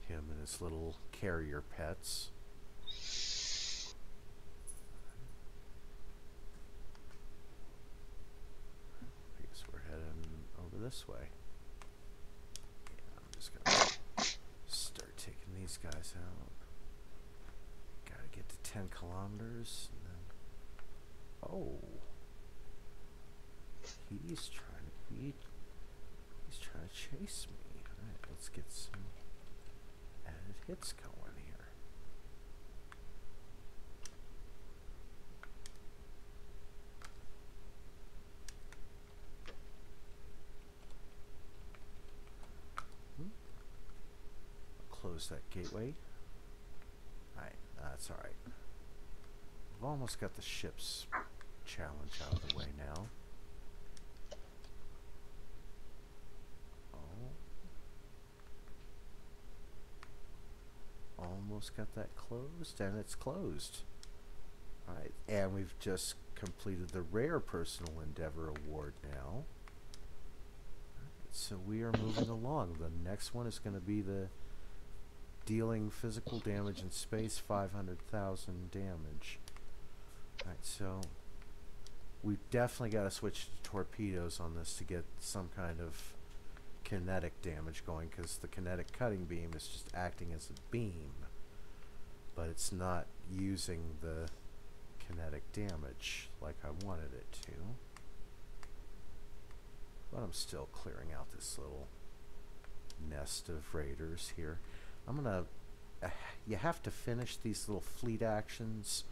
him and his little carrier pets. I guess we're heading over this way. Yeah, I'm just gonna start taking these guys out. Gotta get to 10 kilometers and then... oh, he's trying to chase me. Alright, let's get some added hits going here. Close that gateway. Alright, that's alright. We've almost got the ship's challenge out of the way now. Almost got that closed, and it's closed. Alright, and we've just completed the Rare Personal Endeavor Award now. So we are moving along. The next one is going to be the dealing physical damage in space, 500,000 damage. Alright, so we've definitely got to switch to torpedoes on this to get some kind of kinetic damage going, because the kinetic cutting beam is just acting as a beam, but it's not using the kinetic damage like I wanted it to. But I'm still clearing out this little nest of raiders here. I'm gonna you have to finish these little fleet actions,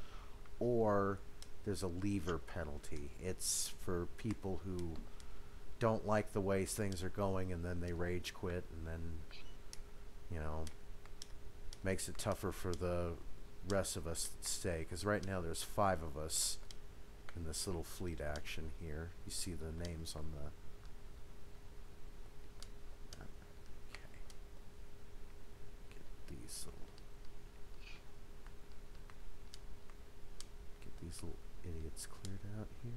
or there's a lever penalty. It's for people who don't like the way things are going and then they rage quit, and then, you know, makes it tougher for the rest of us to stay, because right now there's 5 of us in this little fleet action here. You see the names on the... okay. Get these little idiots cleared out here.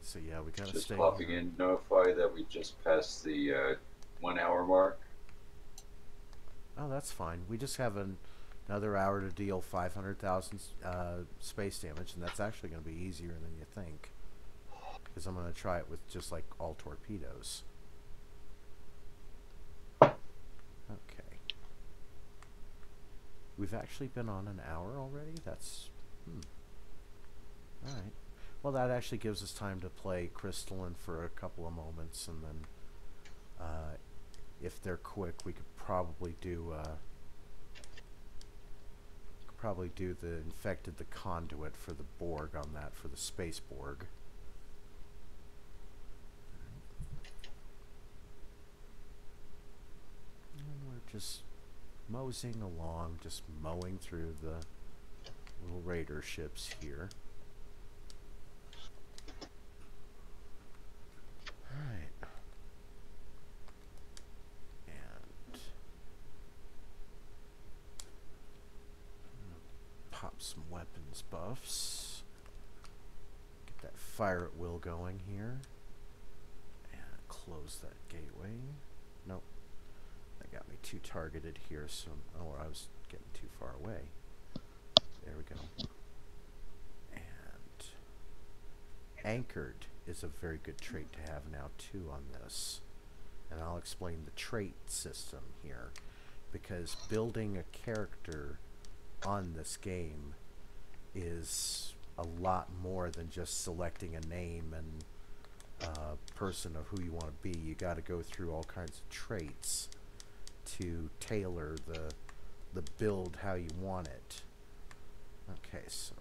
So yeah, we gotta just stay popping in, notify that we just passed the 1 hour mark. Oh, that's fine. We just have another hour to deal 500,000 space damage, and that's actually going to be easier than you think, because I'm going to try it with just like all torpedoes. Okay. We've actually been on an hour already? That's... Alright. Well, that actually gives us time to play Crystalline for a couple of moments, and then if they're quick, we could probably do the Infected the Conduit for the Borg on that, for the Space Borg. And we're just moseying along, just mowing through the little raider ships here. Alright. And I'm gonna pop some weapons buffs. Get that fire at will going here. And close that gateway. Nope. That got me too targeted here, so... oh, I was getting too far away. There we go. And anchored is a very good trait to have now too on this, and I'll explain the trait system here, because building a character on this game is a lot more than just selecting a name and person of who you want to be, you got to go through all kinds of traits to tailor the build how you want it. Okay, so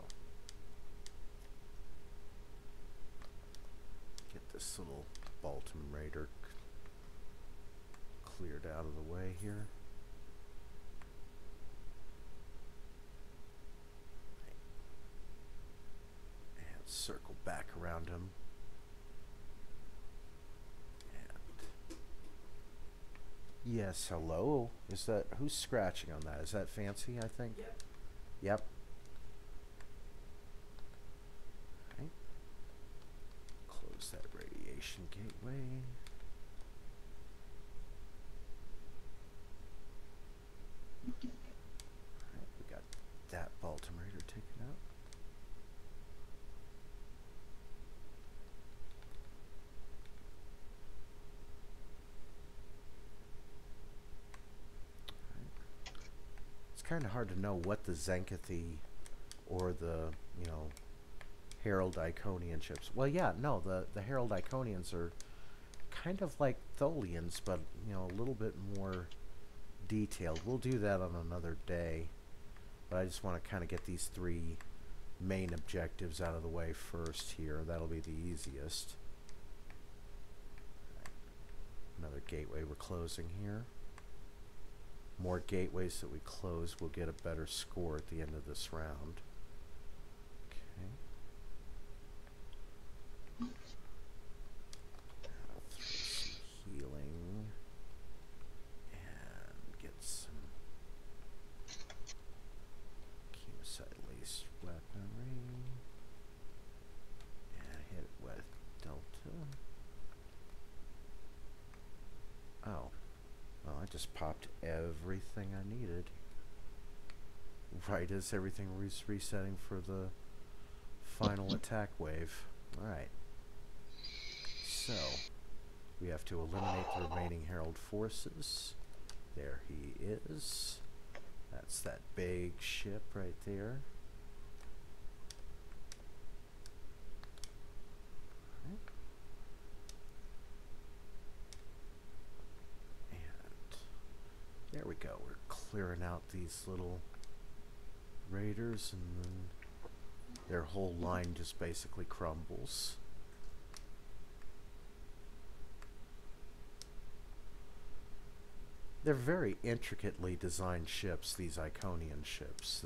get this little Baltimore Raider cleared out of the way here. And circle back around him. And yes, hello. Is that, who's scratching on that? Is that Fancy, I think? Yep. Yep. Okay. Close that radiation gateway. Alright, we got that Baltimore Raider taken out. It's kind of hard to know what the Zenkathi or the, you know, Herald Iconian ships. Well, yeah, no, the Herald Iconians are kind of like Tholians, but, you know, a little bit more detailed. We'll do that on another day, but I just want to kind of get these three main objectives out of the way first here. That'll be the easiest. Another gateway we're closing here. More gateways that we close, we'll get a better score at the end of this round. Okay. I'll throw some healing and get some chemosite laced weaponry and hit it with Delta. Oh. Well, I just popped everything I needed. Right as everything was resetting for the final attack wave. Alright. So, we have to eliminate the remaining Herald forces. There he is. That's that big ship right there. There we go. We're clearing out these little raiders, and then their whole line just basically crumbles. They're very intricately designed ships, these Iconian ships.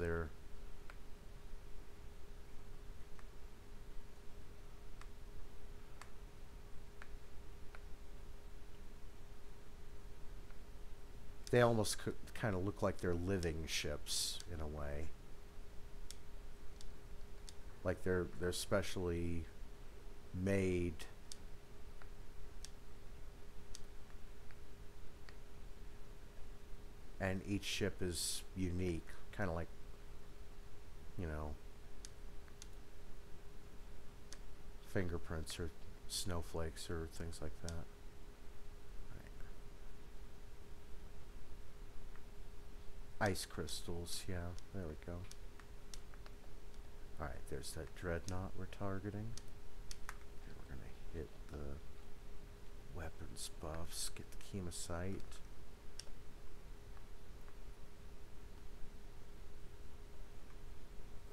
They almost kind of look like they're living ships in a way. Like they're specially made. And each ship is unique, kind of like, you know, fingerprints or snowflakes or things like that. Ice crystals, yeah, there we go. Alright, there's that dreadnought we're targeting. And we're gonna hit the weapons buffs, get the chemosite.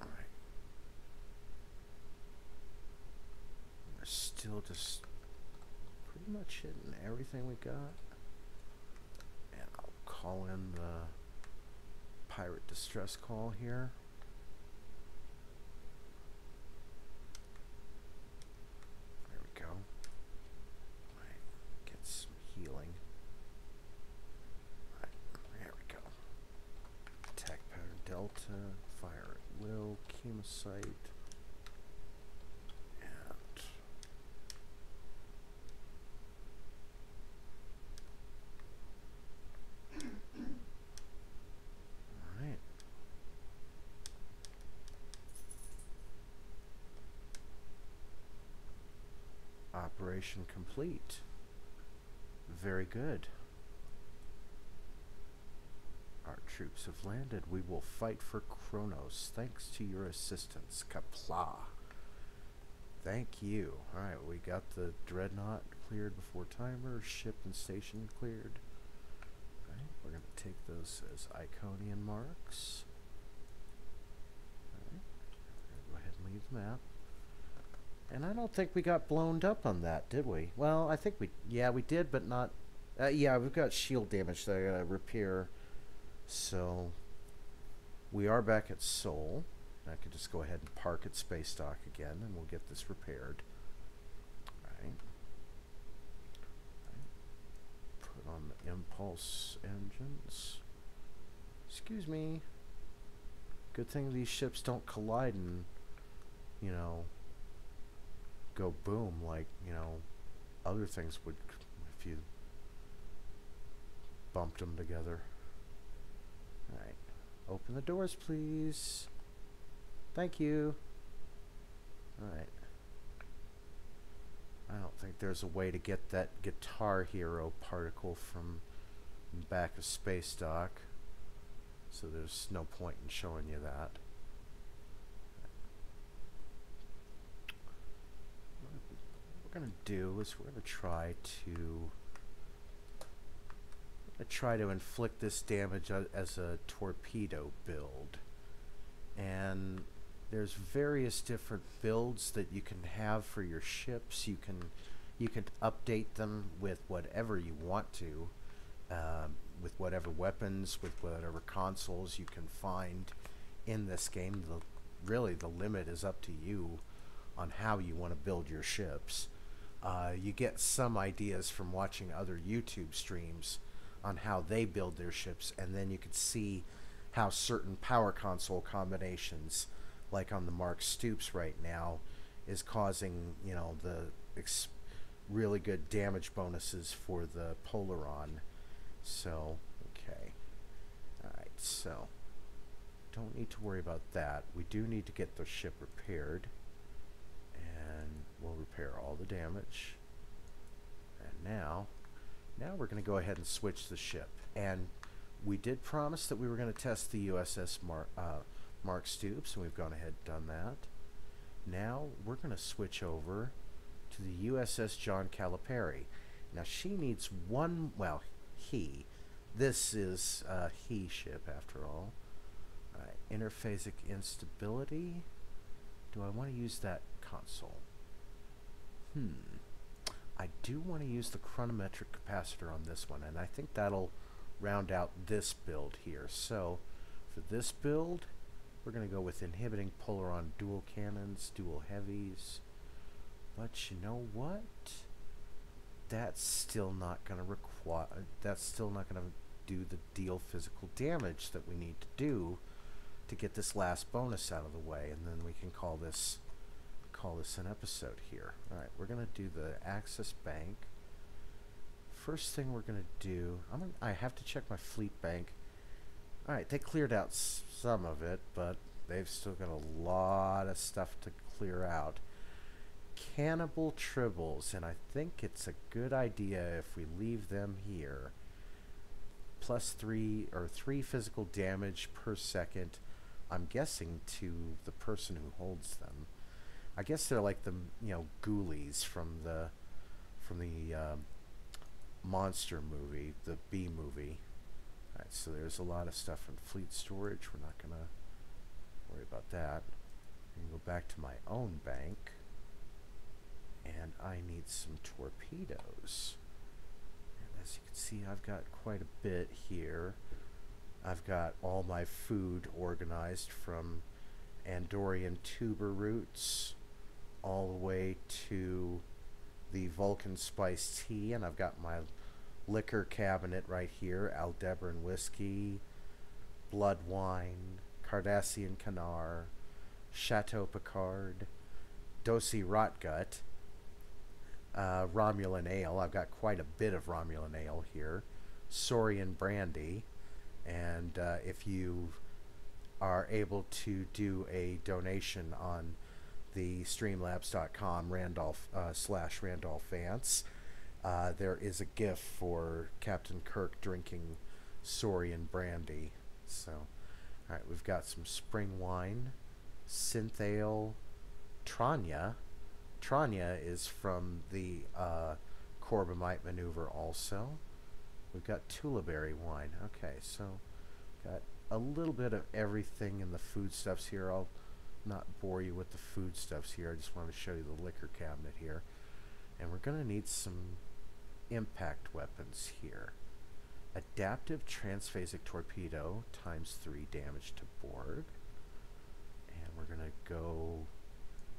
Alright. We're still just pretty much hitting everything we got. And I'll call in the pirate distress call here. There we go. Right, get some healing. Right, there we go. Attack pattern Delta, fire at will, chemosite, and operation complete. Very good. Our troops have landed. We will fight for Kronos. Thanks to your assistance, Kapla. Thank you. Alright, we got the Dreadnought cleared before timer, ship and station cleared. Alright, we're going to take those as Iconian marks. Alright, go ahead and leave the map. And I don't think we got blown up on that, did we? Well, I think we did, but not... yeah, we've got shield damage that I gotta repair. So, we are back at Seoul. I could just go ahead and park at Space Dock again, and we'll get this repaired. Alright. Put on the impulse engines. Excuse me. Good thing these ships don't collide and, you know, go boom like, you know, other things would if you bumped them together. Alright. Open the doors, please. Thank you. Alright. I don't think there's a way to get that Guitar Hero particle from the back of Space Dock, so there's no point in showing you that. What we're going to do is we're going to try to inflict this damage as a torpedo build. And there's various different builds that you can have for your ships. You can update them with whatever you want to, with whatever weapons, with whatever consoles you can find in this game. Really, the limit is up to you on how you want to build your ships. You get some ideas from watching other YouTube streams on how they build their ships, and then you can see how certain power console combinations, like on the Mark Stoops right now, is causing, you know, the really good damage bonuses for the Polaron. So, okay. Alright, so don't need to worry about that. We do need to get the ship repaired, and we'll repair all the damage. And now we're going to go ahead and switch the ship. And we did promise that we were going to test the USS Mark Stoops, and we've gone ahead and done that. Now we're going to switch over to the USS John Calipari. Now she needs one, well, this is a he ship after all. Alright, interphasic instability. Do I want to use that console? I do want to use the chronometric capacitor on this one, and I think that'll round out this build here. So for this build, we're going to go with inhibiting Polaron dual cannons, dual heavies. But you know what? That's still not going to do the deal physical damage that we need to do to get this last bonus out of the way, and then we can call this an episode here. Alright, we're going to do the Access Bank. First thing we're going to do, I have to check my fleet bank. Alright, they cleared out some of it, but they've still got a lot of stuff to clear out. Cannibal Tribbles, and I think it's a good idea if we leave them here. +3 or 3 physical damage per second, I'm guessing, to the person who holds them. I guess they're like the, you know, ghoulies from the monster movie, the B movie. Alright, so there's a lot of stuff in fleet storage. We're not gonna worry about that. I can go back to my own bank, and I need some torpedoes. And as you can see, I've got quite a bit here. I've got all my food organized from Andorian tuber roots all the way to the Vulcan spiced tea, and I've got my liquor cabinet right here: Aldebaran whiskey, blood wine, Cardassian Canar, Chateau Picard, Dosi Rotgut, Romulan ale. I've got quite a bit of Romulan ale here, Saurian brandy, and if you are able to do a donation on the streamlabs.com Randolph /Randolph Vance, there is a gift for Captain Kirk drinking Saurian brandy. So, alright, we've got some spring wine, synth ale, Tranya, Tranya is from the Corbomite maneuver also. We've got Tullaberry wine. Okay, so got a little bit of everything in the foodstuffs here. I'll not bore you with the foodstuffs here. I just want to show you the liquor cabinet here. And we're going to need some impact weapons here. Adaptive transphasic torpedo times 3 damage to Borg. And we're going to go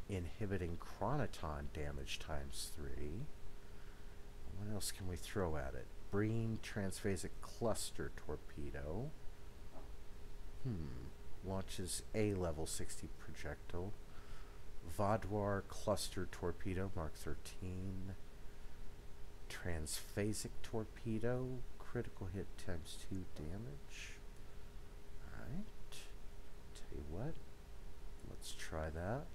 inhibiting chronoton damage times 3. What else can we throw at it? Breen transphasic cluster torpedo. Launches A level 60 projectile. Vaudouar cluster torpedo Mark 13. Transphasic torpedo, critical hit times 2 damage. Alright. Tell you what, let's try that.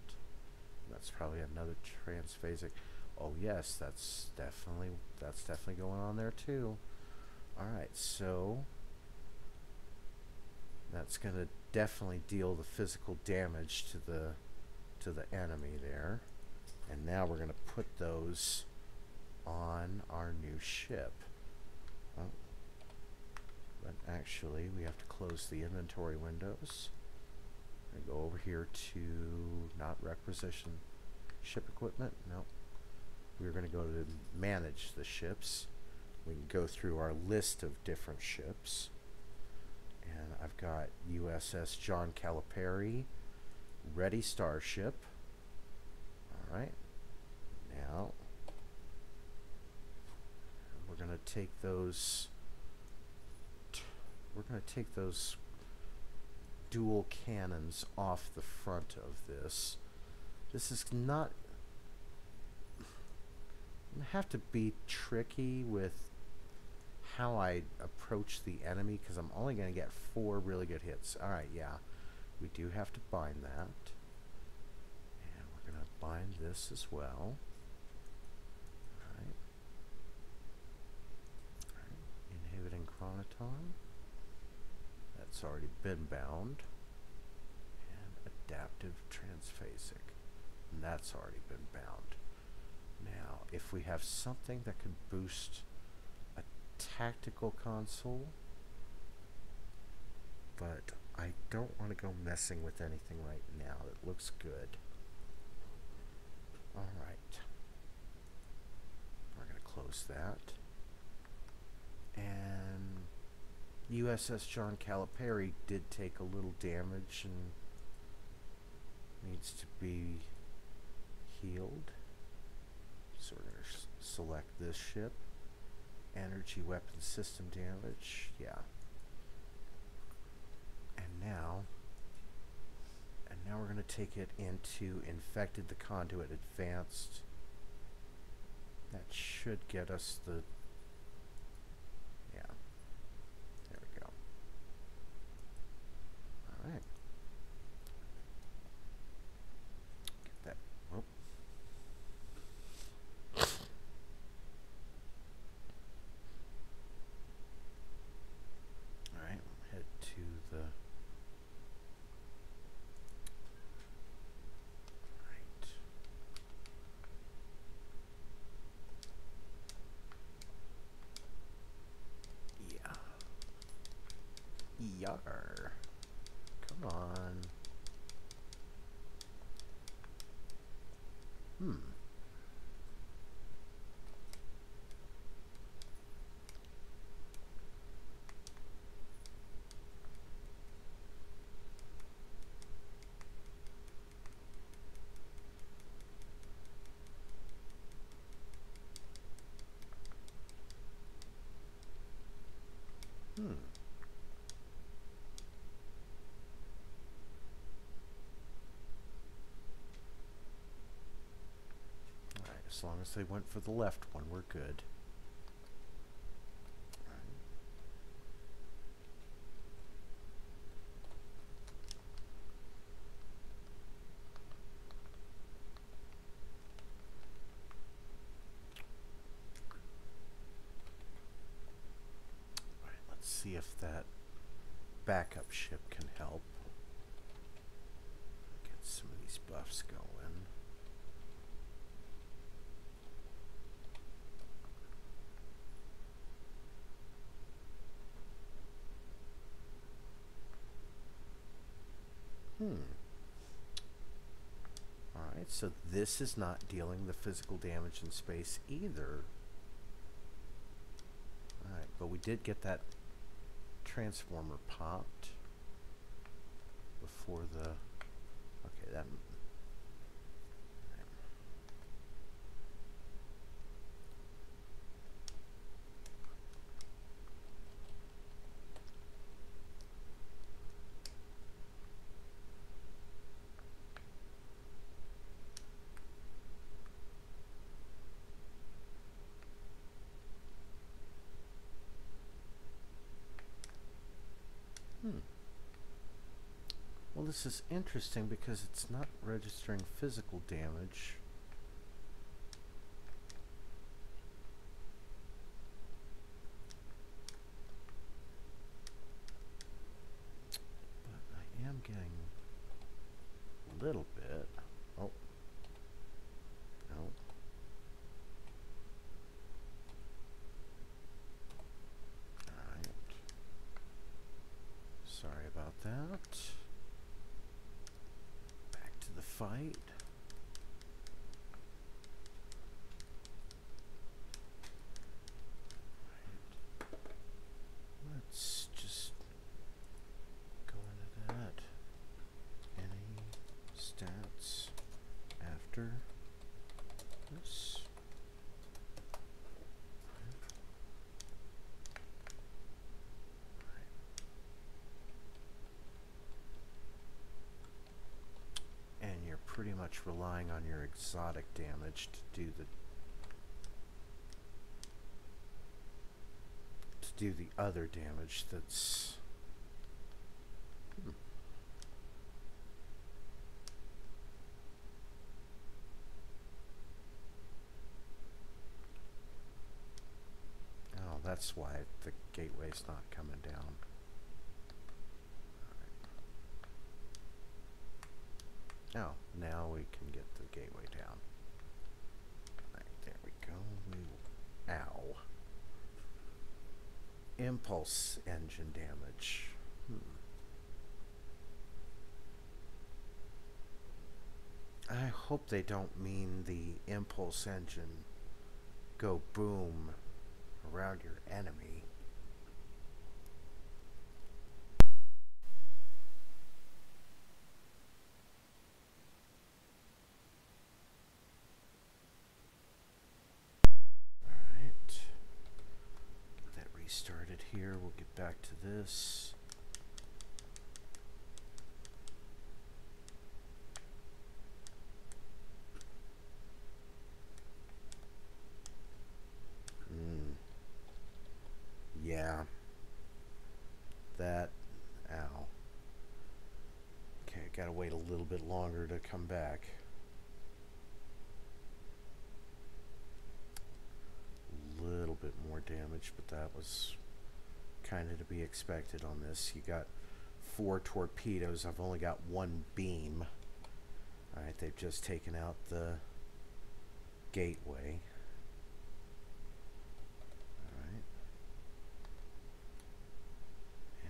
That's probably another transphasic. Oh yes, that's definitely going on there too. Alright, so that's gonna definitely deal the physical damage to the enemy there. And now we're gonna put those on our new ship. Oh. But actually we have to close the inventory windows and go over here to not requisition ship equipment. Nope. We're going to go to manage the ships. We can go through our list of different ships. And I've got USS John Calipari, Ready Starship. Alright. Now, we're going to take those dual cannons off the front of this. This is not... I have to be tricky with how I approach the enemy because I'm only going to get 4 really good hits. Alright, yeah. We do have to bind that. And we're going to bind this as well. Alright. Inhibiting chronoton. That's already been bound. And adaptive transphasic. And that's already been bound. Now, if we have something that could boost a tactical console, but I don't want to go messing with anything right now. It looks good. Alright. We're going to close that. And USS John Calipari did take a little damage and needs to be healed. So we're going to select this ship. Energy weapon system damage. Yeah. And now we're going to take it into Infected the Conduit Advanced. That should get us the... Yeah. There we go. Alright. Get that... Oh. Alright, we'll head to the... Yar. Come on. As long as they went for the left one, we're good. Alright, let's see if that backup ship can help. Get some of these buffs going. Alright, so this is not dealing the physical damage in space either. Alright, but we did get that transformer popped before the... Okay, that... Well, this is interesting because it's not registering physical damage. But I am getting a little bit. Oh. No. Alright. Sorry about that. Fight. Right. Let's just go into that. Any stats after this? Pretty much relying on your exotic damage to do the other damage that's Oh, that's why the gateway's not coming down. Oh, now we can get the gateway down. Right, there we go. Ow. Impulse engine damage. I hope they don't mean the impulse engine go boom around your enemy. Started here, we'll get back to this. Yeah. That, ow. Okay, gotta wait a little bit longer to come back. Little bit more damage, but that was kind of to be expected on this. You got 4 torpedoes. I've only got 1 beam. Alright, they've just taken out the gateway. Alright.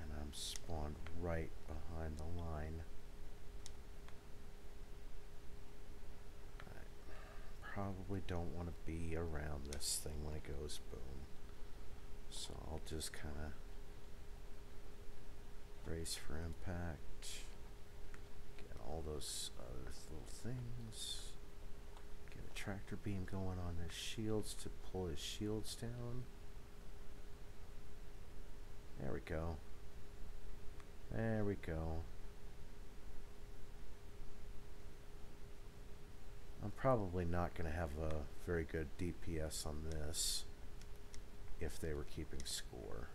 And I'm spawned right behind the line. Probably don't want to be around this thing when it goes boom. So I'll just kind of brace for impact. Get all those other little things. Get a tractor beam going on his shields to pull his shields down. There we go. There we go. I'm probably not going to have a very good DPS on this if they were keeping score.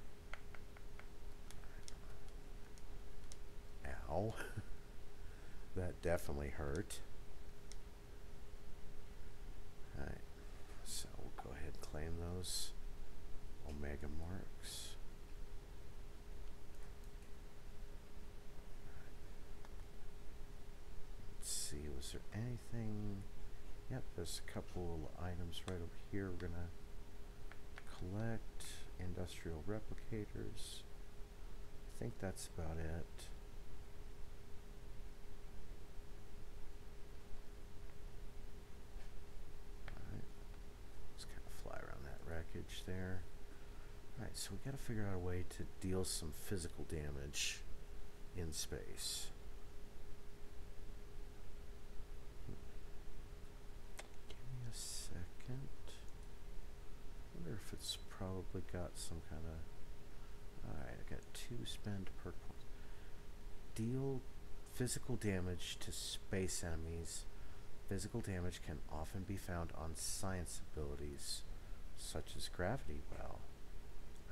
Ow. That definitely hurt. Alright, so we'll go ahead and claim those Omega marks. Let's see, was there anything... Yep, there's a couple items right over here we're gonna collect. Industrial replicators. I think that's about it. wreckage there. Alright, so we gotta figure out a way to deal some physical damage in space. Give me a second. I wonder if it's probably got some kind of... Alright, I got 2 spend perk points. Deal physical damage to space enemies. Physical damage can often be found on science abilities, such as gravity well.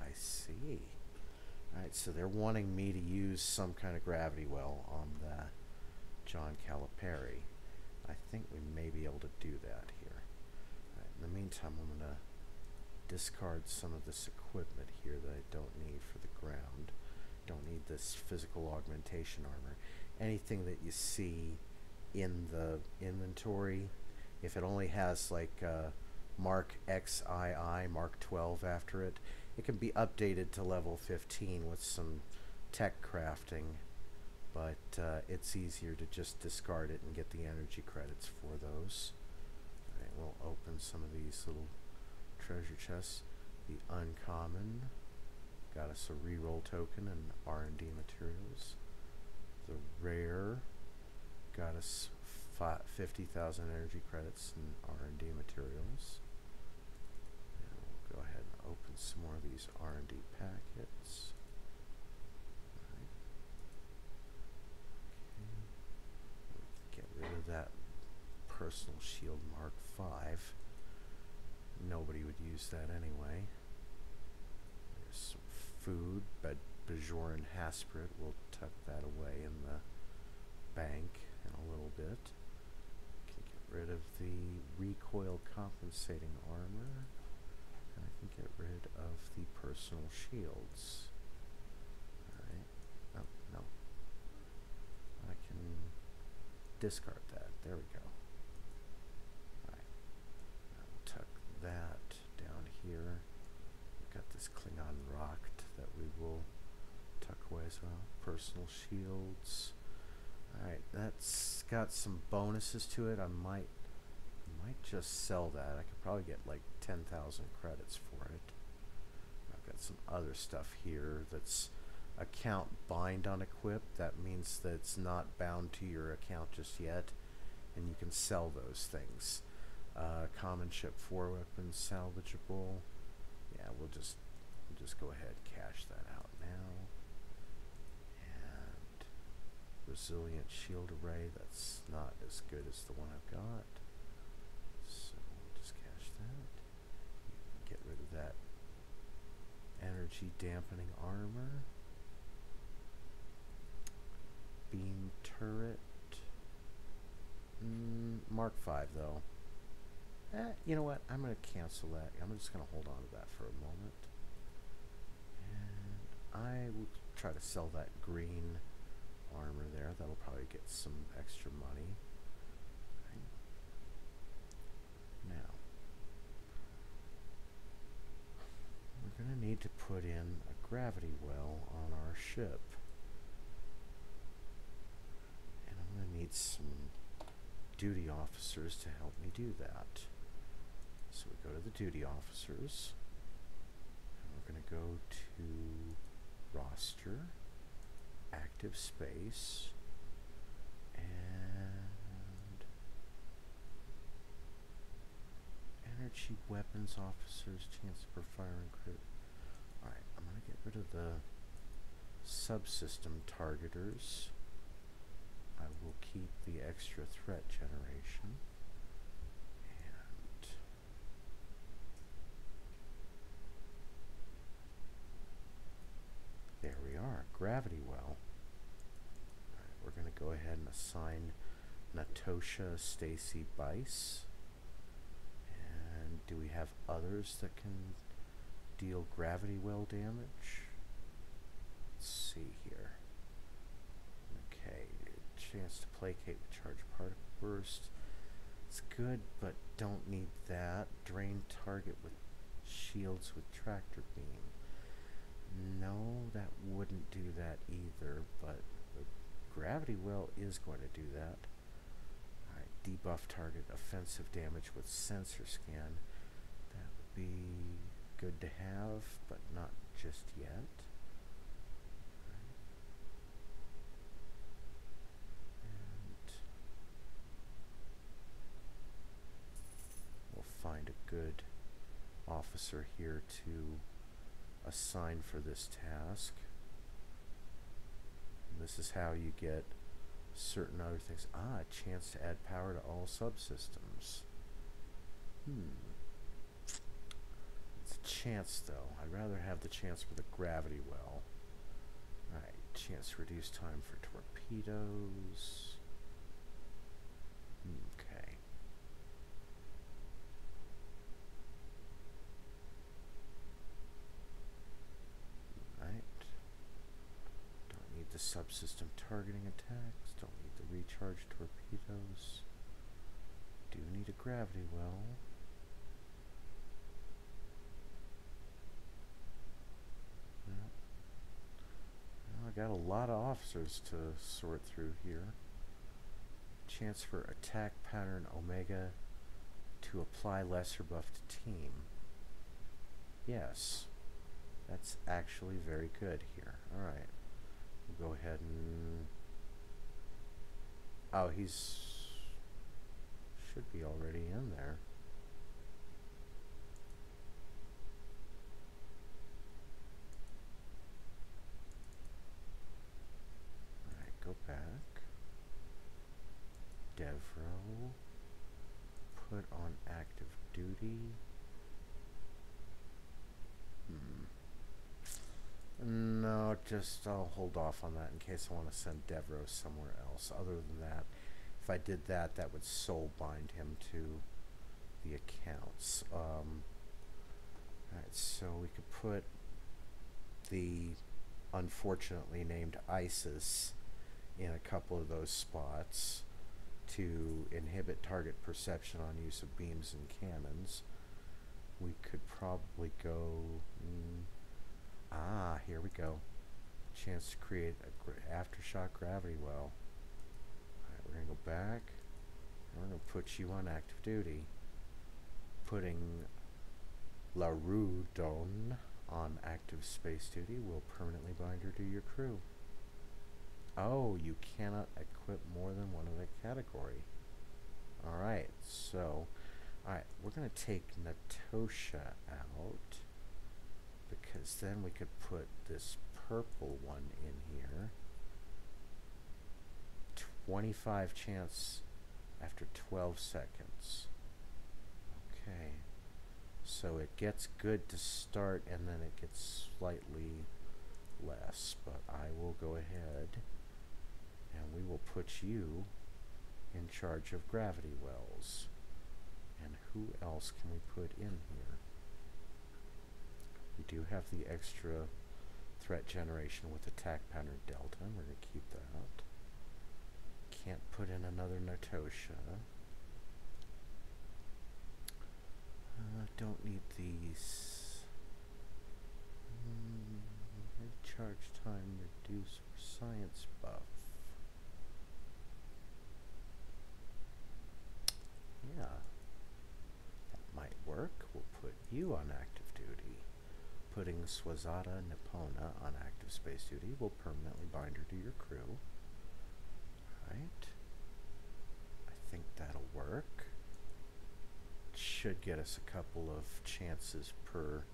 I see. Alright, so they're wanting me to use some kind of gravity well on the John Calipari. I think we may be able to do that here. Alright, in the meantime, I'm going to discard some of this equipment here that I don't need for the ground. Don't need this physical augmentation armor. Anything that you see in the inventory, if it only has like Mark XII, Mark 12 after it, it can be updated to level 15 with some tech crafting, but it's easier to just discard it and get the energy credits for those. Alright, we'll open some of these little treasure chests. The uncommon got us a reroll token and R&D materials. The rare got us 50,000 energy credits and R&D materials. And we'll go ahead and open some more of these R&D packets. Right. Okay. Get rid of that personal shield Mark 5. Nobody would use that anyway. There's some food, but Bajoran Hasprit, we'll tuck that away in the bank in a little bit. Can get rid of the recoil compensating armor, and I can get rid of the personal shields. Alright. Oh, no. I can discard that. There we go. Alright. I'll tuck that down here. We've got this Klingon rocked that we will tuck away as well. Personal shields. Alright, that's got some bonuses to it. I might just sell that. I could probably get like 10,000 credits for it. I've got some other stuff here that's account bind on equip. That means that it's not bound to your account just yet, and you can sell those things. Common ship 4 weapons salvageable. Yeah, we'll just go ahead and cash that out now. And resilient shield array, that's not as good as the one I've got. So we'll just cash that. Get rid of that energy dampening armor. Beam turret. Mark 5 though. You know what? I'm going to cancel that. I'm just going to hold on to that for a moment. And I will try to sell that green armor there. That'll probably get some extra money. Right. Now, we're going to need to put in a gravity well on our ship. And I'm going to need some duty officers to help me do that. So we go to the duty officers, and we're going to go to roster, active space, and energy weapons officers, chance per fire and crit. Alright, I'm going to get rid of the subsystem targeters. I will keep the extra threat generation. There we are, gravity well. Alright, we're going to go ahead and assign Natosha Stacy Bice. And do we have others that can deal gravity well damage? Let's see here. Okay, chance to placate with charge particle burst. It's good, but don't need that. Drain target with shields with tractor beam. No, that wouldn't do that either, but the gravity well is going to do that. Alright, debuff target offensive damage with sensor scan. That would be to have, but not just yet. And we'll find a good officer here to assign for this task. And this is how you get certain other things. Ah, a chance to add power to all subsystems. It's a chance, though. I'd rather have the chance for the gravity well. Alright, chance to reduce time for torpedoes. Okay. Alright. Don't need the subsystem targeting attacks. Don't need the recharge torpedoes. Do need a gravity well. Well, I got a lot of officers to sort through here. Chance for attack pattern Omega to apply lesser buff to team. Yes, that's actually very good here. Alright, we'll go ahead and... Oh, he's... should be already in there. Alright, go back. Devro. Put on active duty. No, just I'll hold off on that in case I want to send Devro somewhere else. Other than that, if I did that, that would soul bind him to the accounts. Alright, so we could put the unfortunately named ISIS in a couple of those spots to inhibit target perception on use of beams and cannons. We could probably go... here we go. Chance to create a aftershock gravity well. Alright, we're going to go back. And we're going to put you on active duty. Putting La Rue Don on active space duty will permanently bind her to your crew. Oh, you cannot equip more than one of the category. Alright, so... Alright, we're going to take Natosha out, because then we could put this purple one in here. 25 chance after 12 seconds. Okay, so it gets good to start and then it gets slightly less, but I will go ahead and we will put you in charge of gravity wells. And who else can we put in here? We do have the extra threat generation with attack pattern delta. We're going to keep that. Can't put in another Natosha. Don't need these. Recharge time reduce for science buff. Yeah, that might work. We'll put you on active duty. Putting Swazata Nippona on active space duty will permanently bind her to your crew. Right. I think that'll work. Should get us a couple of chances per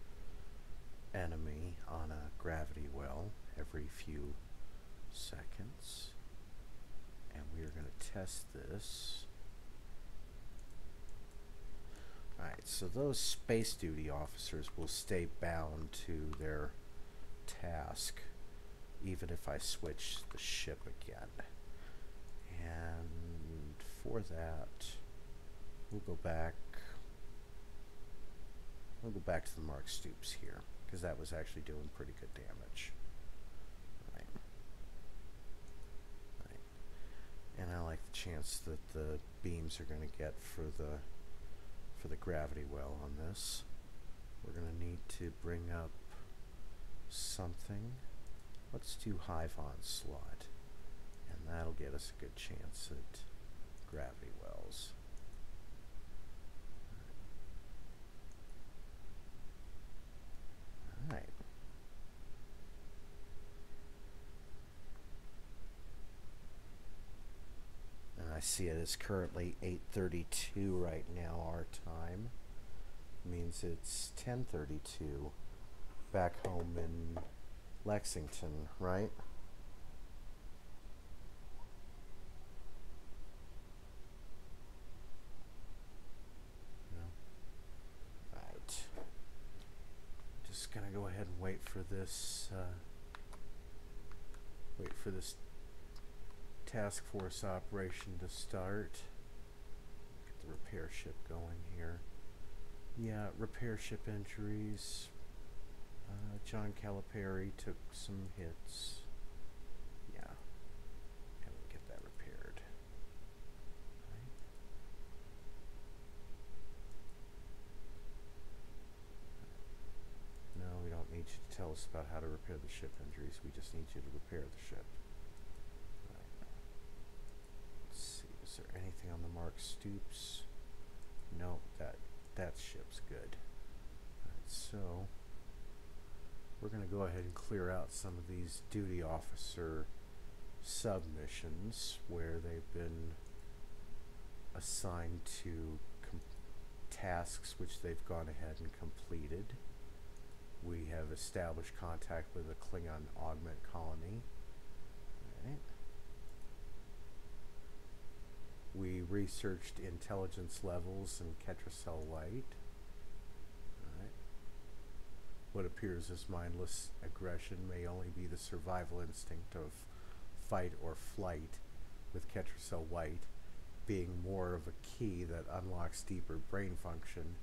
enemy on a gravity well every few seconds. And we are going to test this. Alright, so those space duty officers will stay bound to their task even if I switch the ship again. And for that, we'll go back to the Mark Stoops here, because that was actually doing pretty good damage. Right. And I like the chance that the beams are going to get for the gravity well on this. We're going to need to bring up something. Let's do Hive Onslaught, and that'll get us a good chance at gravity wells. see it is currently 8:32 right now, our time. Means it's 10:32 back home in Lexington, right? No. Right. Just gonna go ahead and wait for this task force operation to start. Get the repair ship going here. Yeah, repair ship injuries. John Calipari took some hits. Yeah. And we'll get that repaired. Right. No, we don't need you to tell us about how to repair the ship injuries. We just need you to repair the ship. Right. Let's see, is there anything on the mark Stoops? No, that ship's good. Alright, so we're going to go ahead and clear out some of these duty officer submissions where they've been assigned to tasks which they've gone ahead and completed. We have established contact with a Klingon augment colony. Right. We researched intelligence levels in Ketracel light. Right. What appears as mindless aggression may only be the survival instinct of fight or flight, with Ketracel white being more of a key that unlocks deeper brain function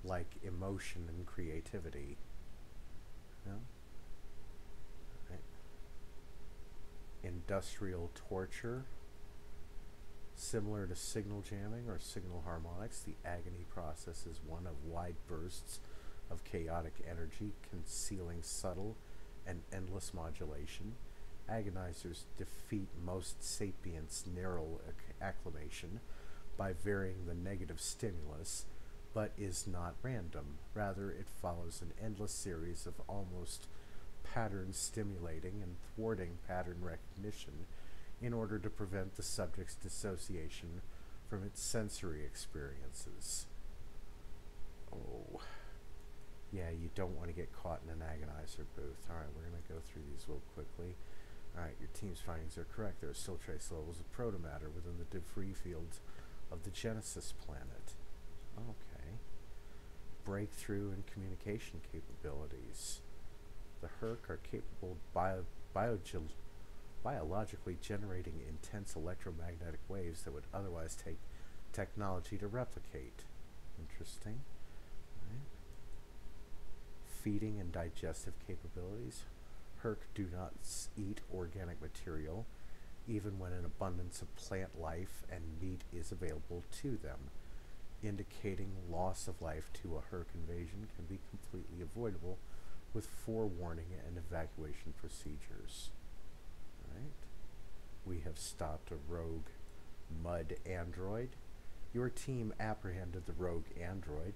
like emotion and creativity. No? Right. Industrial torture. Similar to signal jamming or signal harmonics, the agony process is one of wide bursts of chaotic energy, concealing subtle and endless modulation. Agonizers defeat most sapients' neural acclimation by varying the negative stimulus, but is not random. Rather, it follows an endless series of almost pattern stimulating and thwarting pattern recognition in order to prevent the subject's dissociation from its sensory experiences. Oh, yeah, you don't want to get caught in an agonizer booth. Alright, we're going to go through these real quickly. Alright, your team's findings are correct. There are still trace levels of protomatter within the debris fields of the Genesis planet. Okay. Breakthrough in communication capabilities. The Herc are capable biologically generating intense electromagnetic waves that would otherwise take technology to replicate. Interesting. Right. Feeding and digestive capabilities. Herc do not eat organic material, even when an abundance of plant life and meat is available to them. Indicating loss of life to a Herc invasion can be completely avoidable with forewarning and evacuation procedures. Right. We have stopped a rogue mud android. Your team apprehended the rogue android,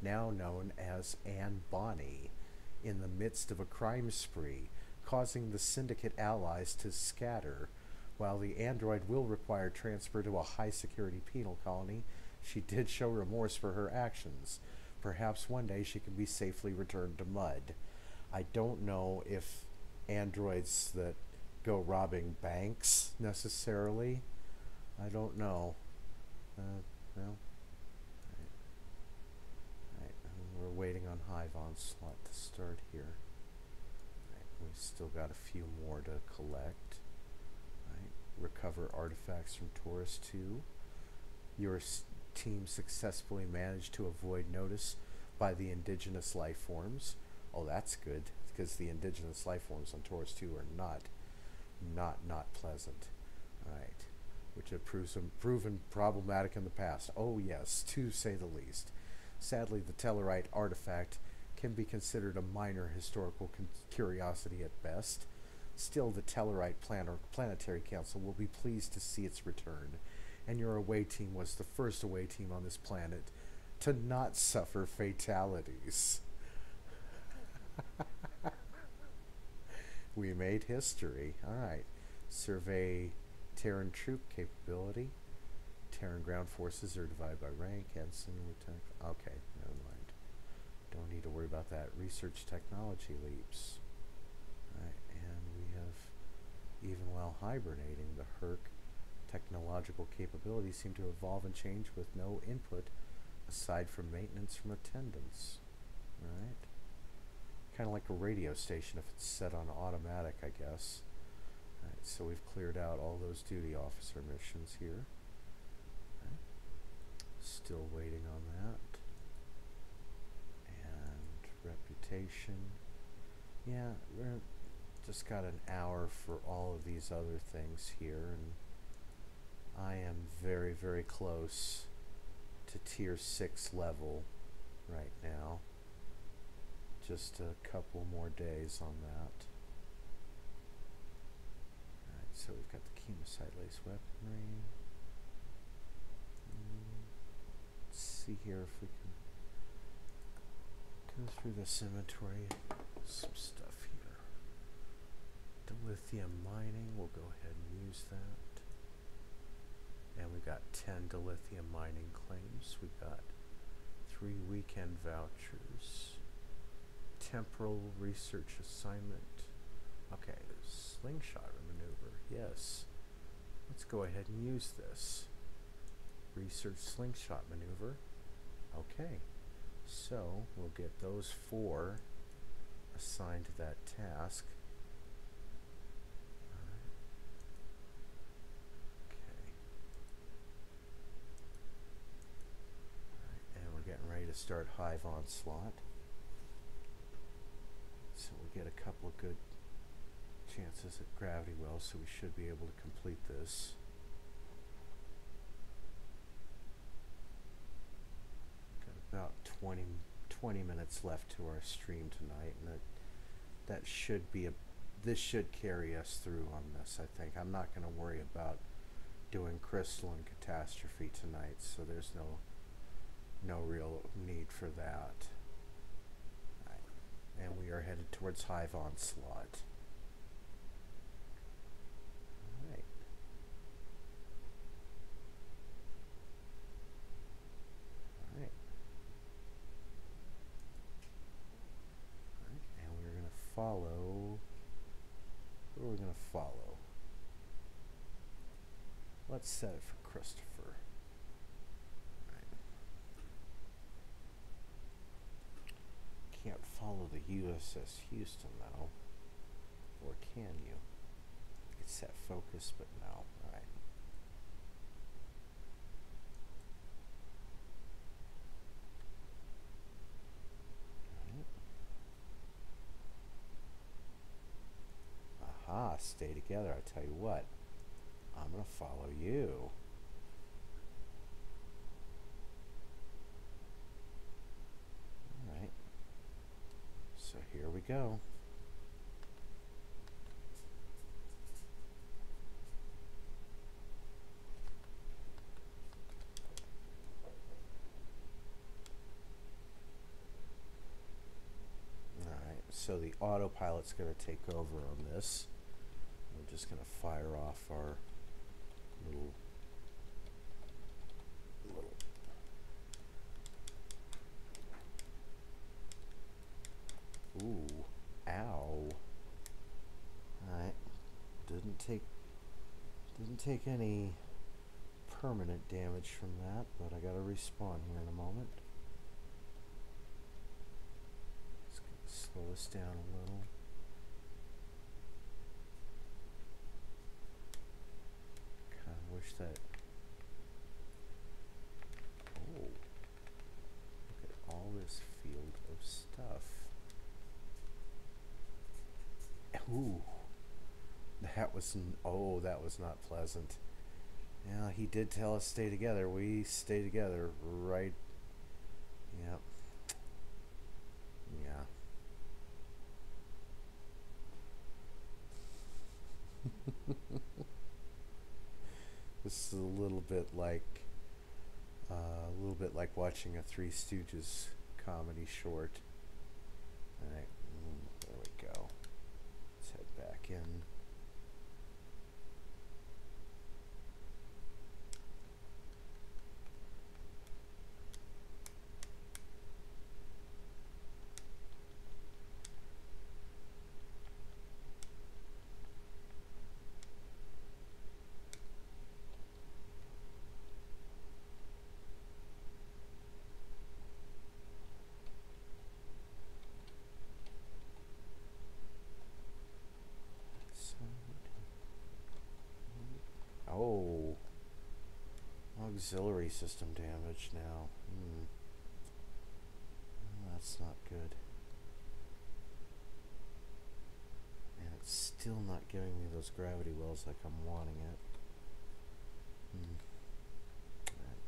now known as Anne Bonny, in the midst of a crime spree, causing the Syndicate allies to scatter. While the android will require transfer to a high-security penal colony, she did show remorse for her actions. Perhaps one day she can be safely returned to Mud. I don't know if androids that go robbing banks necessarily. I don't know. Well, right. We're waiting on Hive Onslaught to start here. Right. We still got a few more to collect. Right. Recover artifacts from Taurus 2. Your team successfully managed to avoid notice by the indigenous life forms. Oh, that's good, because the indigenous life forms on Taurus 2 are not pleasant. Right. Which have proven problematic in the past. Oh yes, to say the least. Sadly, the Tellarite artifact can be considered a minor historical curiosity at best. Still, the Tellarite Planetary Council will be pleased to see its return, and your away team was the first away team on this planet to not suffer fatalities. We made history. Alright. Survey Terran troop capability. Terran ground forces are divided by rank, ensign, lieutenant. Okay, never mind. Don't need to worry about that. Research technology leaps. Right, and we have, even while hibernating, the Herc technological capabilities seem to evolve and change with no input aside from maintenance from attendants. Right? Kind of like a radio station if it's set on automatic, I guess. Right, so we've cleared out all those duty officer missions here. Right. Still waiting on that. And reputation. Yeah, we're just got an hour for all of these other things here, and I am very, very close to tier 6 level right now. Just a couple more days on that. Alright, so we've got the chemoside lace weaponry. Let's see here if we can go through this inventory. Some stuff here. Dilithium mining, we'll go ahead and use that. And we've got 10 dilithium mining claims. We've got 3 weekend vouchers. Temporal research assignment. Okay, slingshot maneuver. Yes. Let's go ahead and use this. Research slingshot maneuver. Okay. So we'll get those 4 assigned to that task. Alright. Okay. Alright, and we're getting ready to start Hive Onslaught. So we'll get a couple of good chances at gravity wells, so we should be able to complete this. Got about 20 minutes left to our stream tonight, and that should be this should carry us through on this, I think. I'm not going to worry about doing Crystal and Catastrophe tonight, so there's no real need for that. And we are headed towards Hive Onslaught. Alright. Alright. Alright, and we're going to follow... Who are we going to follow? Let's set it for Christopher. Can't follow the USS Houston though, or can you? You can set focus, but no. All right. Aha, stay together. I tell you what, I'm gonna follow you. So here we go. Alright, so the autopilot's going to take over on this. We're just going to fire off our little ooh, ow. Alright. Didn't take any permanent damage from that, but I gotta respawn here in a moment. It's gonna slow us down a little. Kinda wish that. Oh. Look at all this field of stuff. Ooh, that was not pleasant. Yeah, he did tell us stay together. We stay together, right? Yep. Yeah. This is a little bit like watching a Three Stooges comedy short. All right, there we go. Let's head back in. Auxiliary system damage now. That's not good. And it's still not giving me those gravity wells like I'm wanting it. Alright.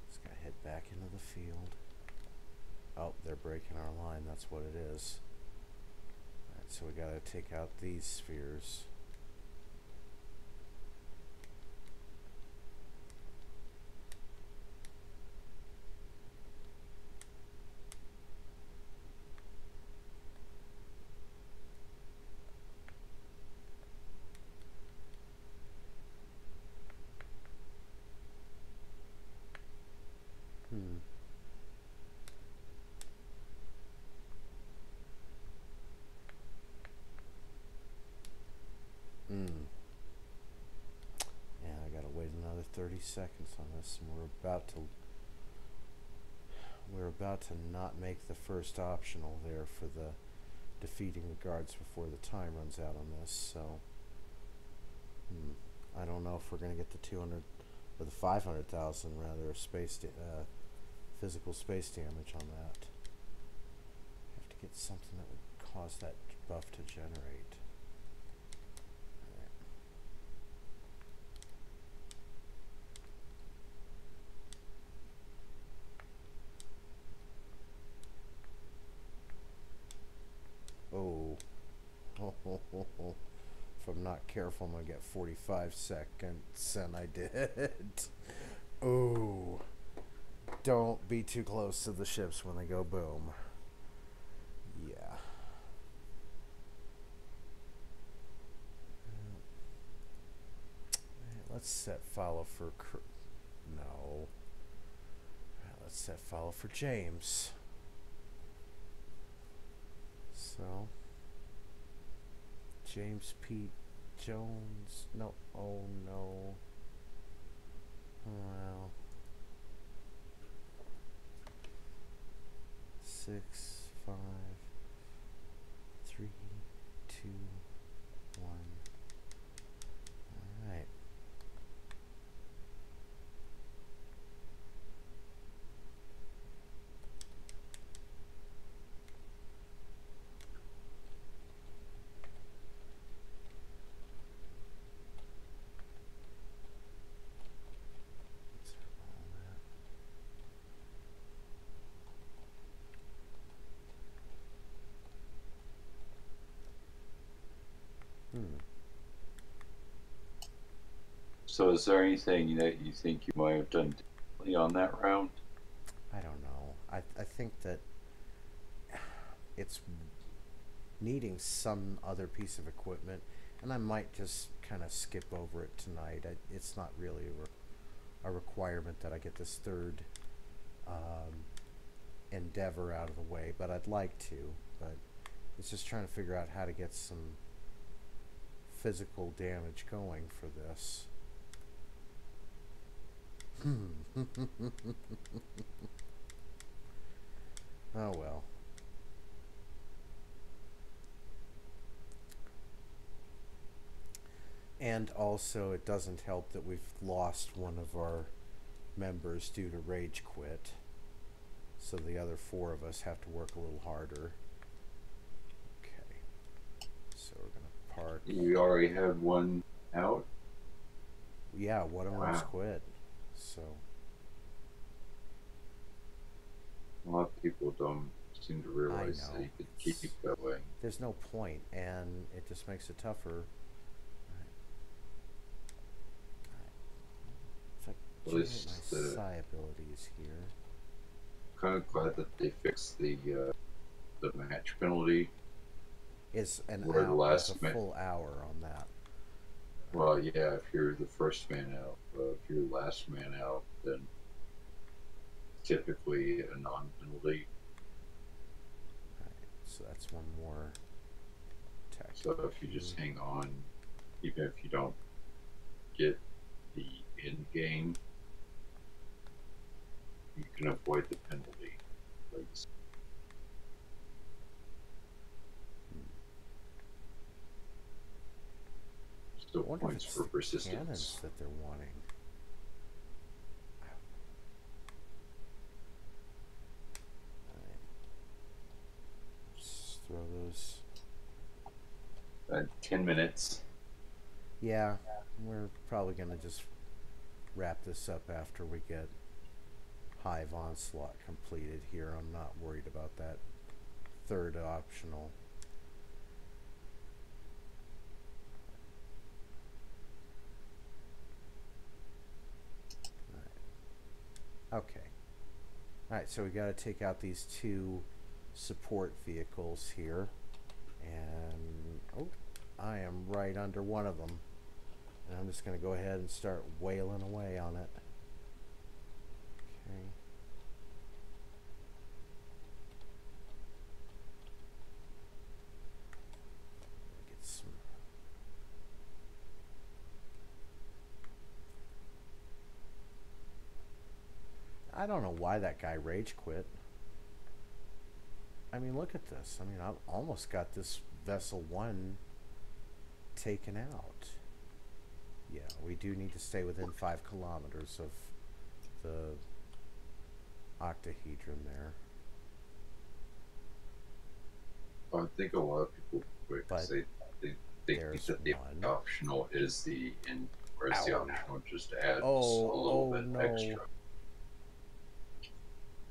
Just gotta head back into the field. Oh, they're breaking our line. That's what it is. Alright, so we gotta take out these spheres. Yeah, I gotta wait another 30 seconds on this, and we're about to not make the first optional there for the defeating the guards before the time runs out on this. So I don't know if we're gonna get the 200 or the 500,000 rather physical space damage on that. Have to get something that would cause that buff to generate. Oh. If I'm not careful, I'm gonna get 45 seconds, and I did. Oh. Don't be too close to the ships when they go boom. Yeah. Let's set follow for no. Let's set follow for James. So James Pete Jones. No. Oh no. Well. 6, 5, 3, 2, 1. All right. So is there anything that you think you might have done differently on that round? I don't know. I think that it's needing some other piece of equipment, and I might just kind of skip over it tonight. It's not really a requirement that I get this third endeavor out of the way, but I'd like to. But it's just trying to figure out how to get some physical damage going for this. Oh well. And also it doesn't help that we've lost one of our members due to rage quit. So the other 4 of us have to work a little harder. Okay. So we're going to park. You already had one out? Yeah, one of them's quit. So a lot of people don't seem to realize that you could keep going. There's no point, and it just makes it tougher. At least my psi abilities here. Kind of glad that they fixed the match penalty. It's an hour, it's a full hour on that. Well, yeah, if you're the first man out. If you're the last man out, then typically a non-penalty. Right, so that's one more attack. So if you just hang on, even if you don't get the end game, you can avoid the penalty. Still points for persistence. Cannons that they're wanting. 10 minutes. Yeah, we're probably going to just wrap this up after we get Hive Onslaught completed here. I'm not worried about that third optional. Okay. Alright, so we got to take out these two support vehicles here. And, oh, I am right under one of them. And I'm just going to go ahead and start wailing away on it. Okay. Get some. I don't know why that guy rage quit. I mean, look at this. I mean, I've almost got this Vessel 1 taken out. Yeah, we do need to stay within 5 kilometers of the octahedron there. I think a lot of people quick say they think that the optional is the end, whereas the optional just adds a little bit extra.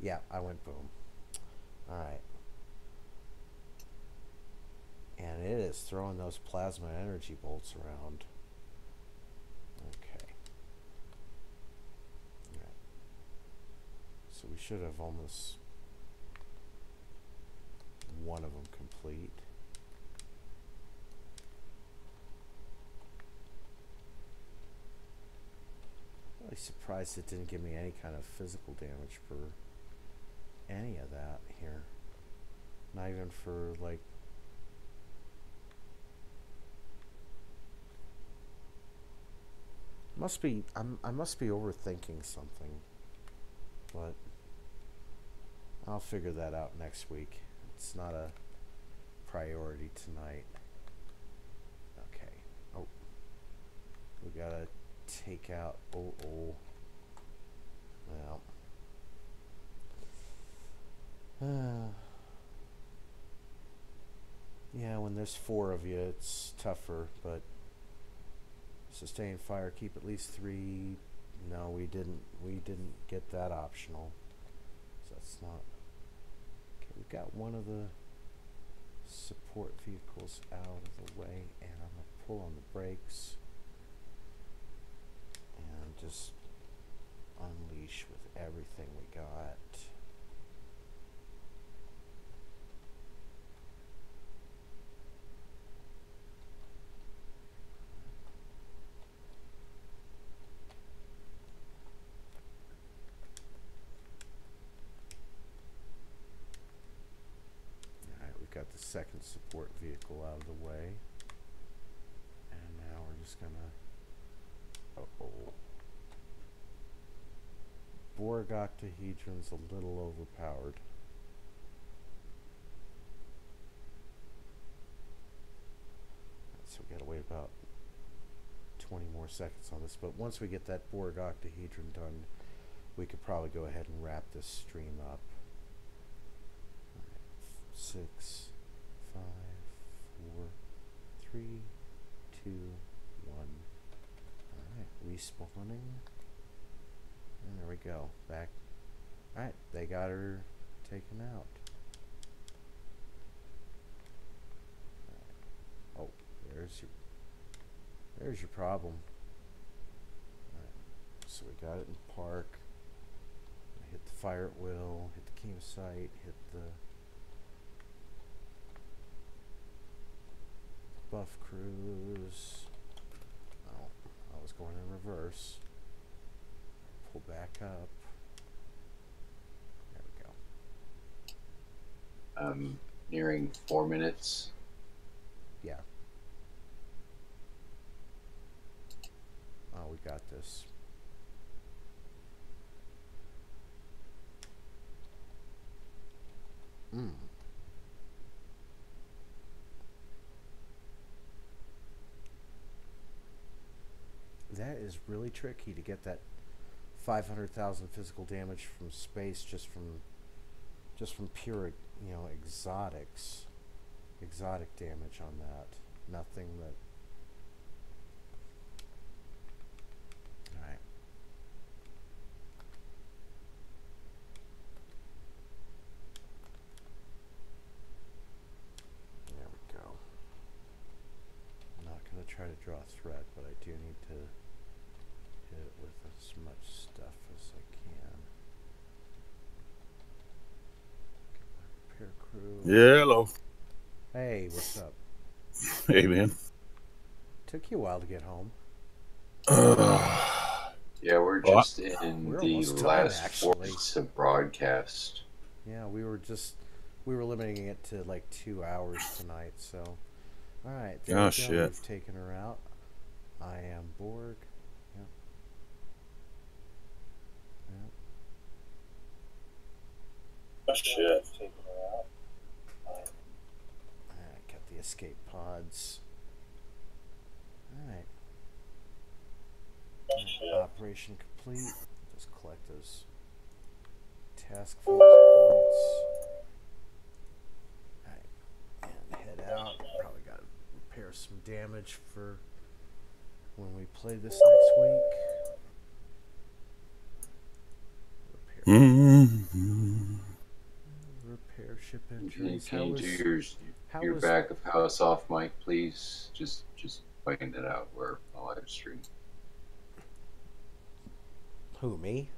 Yeah, I went boom. Alright. And it is throwing those plasma energy bolts around. Okay. Alright. So we should have almost one of them complete. Really surprised it didn't give me any kind of physical damage for any of that here. Not even for like I must be overthinking something, but I'll figure that out next week. It's not a priority tonight. Okay. Oh, we gotta take out. Well. Yeah, when there's 4 of you, it's tougher, but sustain fire, keep at least 3. No, we didn't get that optional. So that's not. Okay, we've got one of the support vehicles out of the way, and I'm gonna pull on the brakes and just unleash with everything we got. Got the second support vehicle out of the way, and now we're just gonna Borg octahedron's a little overpowered. So we gotta wait about 20 more seconds on this, but once we get that Borg octahedron done, we could probably go ahead and wrap this stream up. 6, 5, 4, 3, 2, 1. Alright, respawning. And there we go. Back. Alright, they got her taken out. Right. Oh, there's your problem. Alright, so we got it in park. Hit the fire at will, hit the campsite, hit the buff cruise. Oh, I was going in reverse. Pull back up. There we go. Nearing 4 minutes. Yeah. Oh, we got this. That is really tricky to get that 500,000 physical damage from space just from pure, exotic damage on that. nothing that... Alright. There we go. I'm not going to try to draw a thread, but I do need to hit it with as much stuff as I can. Get my repair crew. Yeah, hello. Hey, what's up? Hey, man. Took you a while to get home. Yeah, we're just in we're the last actually. 4 weeks of broadcast. Yeah, we were limiting it to like 2 hours tonight, so. Alright, there we go. Shit. We've taken her out. I am Borg. Yep. Yep. Shit. Alright, got the escape pods. Alright. Operation complete. Just collect those task force points. Alright. And head out. Probably got to repair some damage for when we play this next week. Repair ship entries. Can you do your back of house off mic, please? Just find it out where my live stream. Who, me?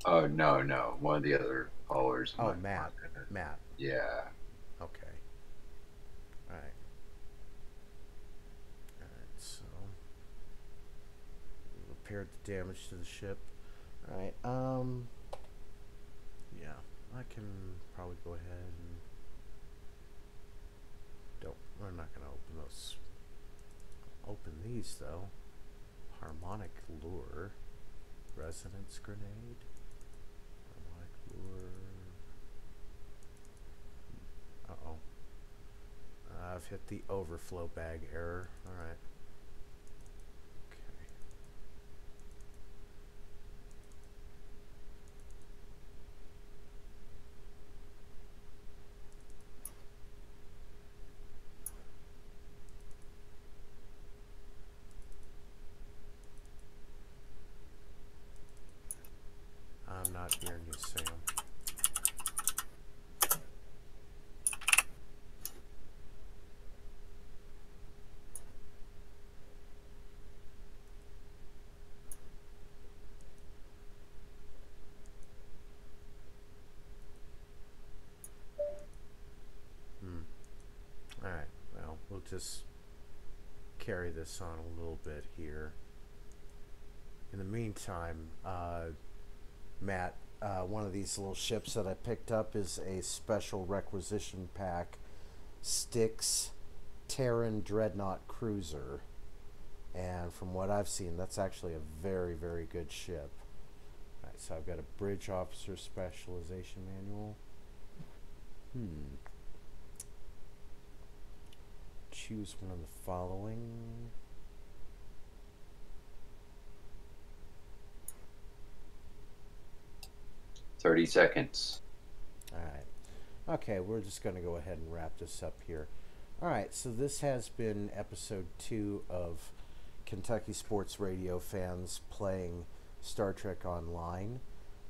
No. One of the other callers. Oh, Matt. Matt. Yeah. Okay. Alright. Alright, so we repaired the damage to the ship. Alright, yeah, I can probably go ahead and we're not gonna open those. Open these though. Harmonic lure. Resonance grenade. Harmonic lure. Uh-oh. I've hit the overflow bag error. Alright. Okay. I'm not hearing you, Sam. Alright, well, we'll just carry this on a little bit here. In the meantime, Matt, one of these little ships that I picked up is a special requisition pack, Styx Terran Dreadnought Cruiser. And from what I've seen, that's actually a very, very good ship. Alright, so I've got a Bridge Officer Specialization Manual. Choose one of the following. 30 seconds. Alright. Okay, we're just going to go ahead and wrap this up here. Alright, so this has been episode 2 of Kentucky Sports Radio Fans playing Star Trek Online.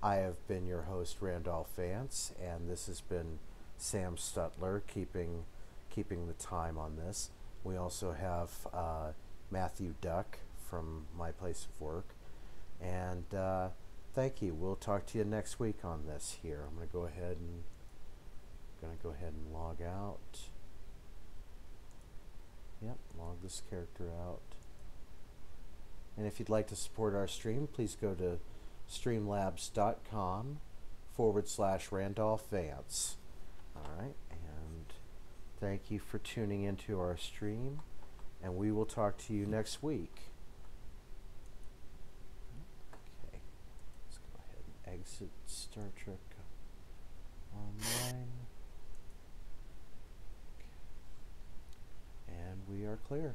I have been your host, Randolph Vance, and this has been Sam Stutler keeping the time on this. We also have Matthew Duck from my place of work. And thank you. We'll talk to you next week on this here. I'm going to go ahead and log out. Yep, log this character out. And if you'd like to support our stream, please go to streamlabs.com/Randolph Vance. Alright, and thank you for tuning into our stream, and we will talk to you next week. Okay, let's go ahead and exit Star Trek Online. Okay. And we are clear.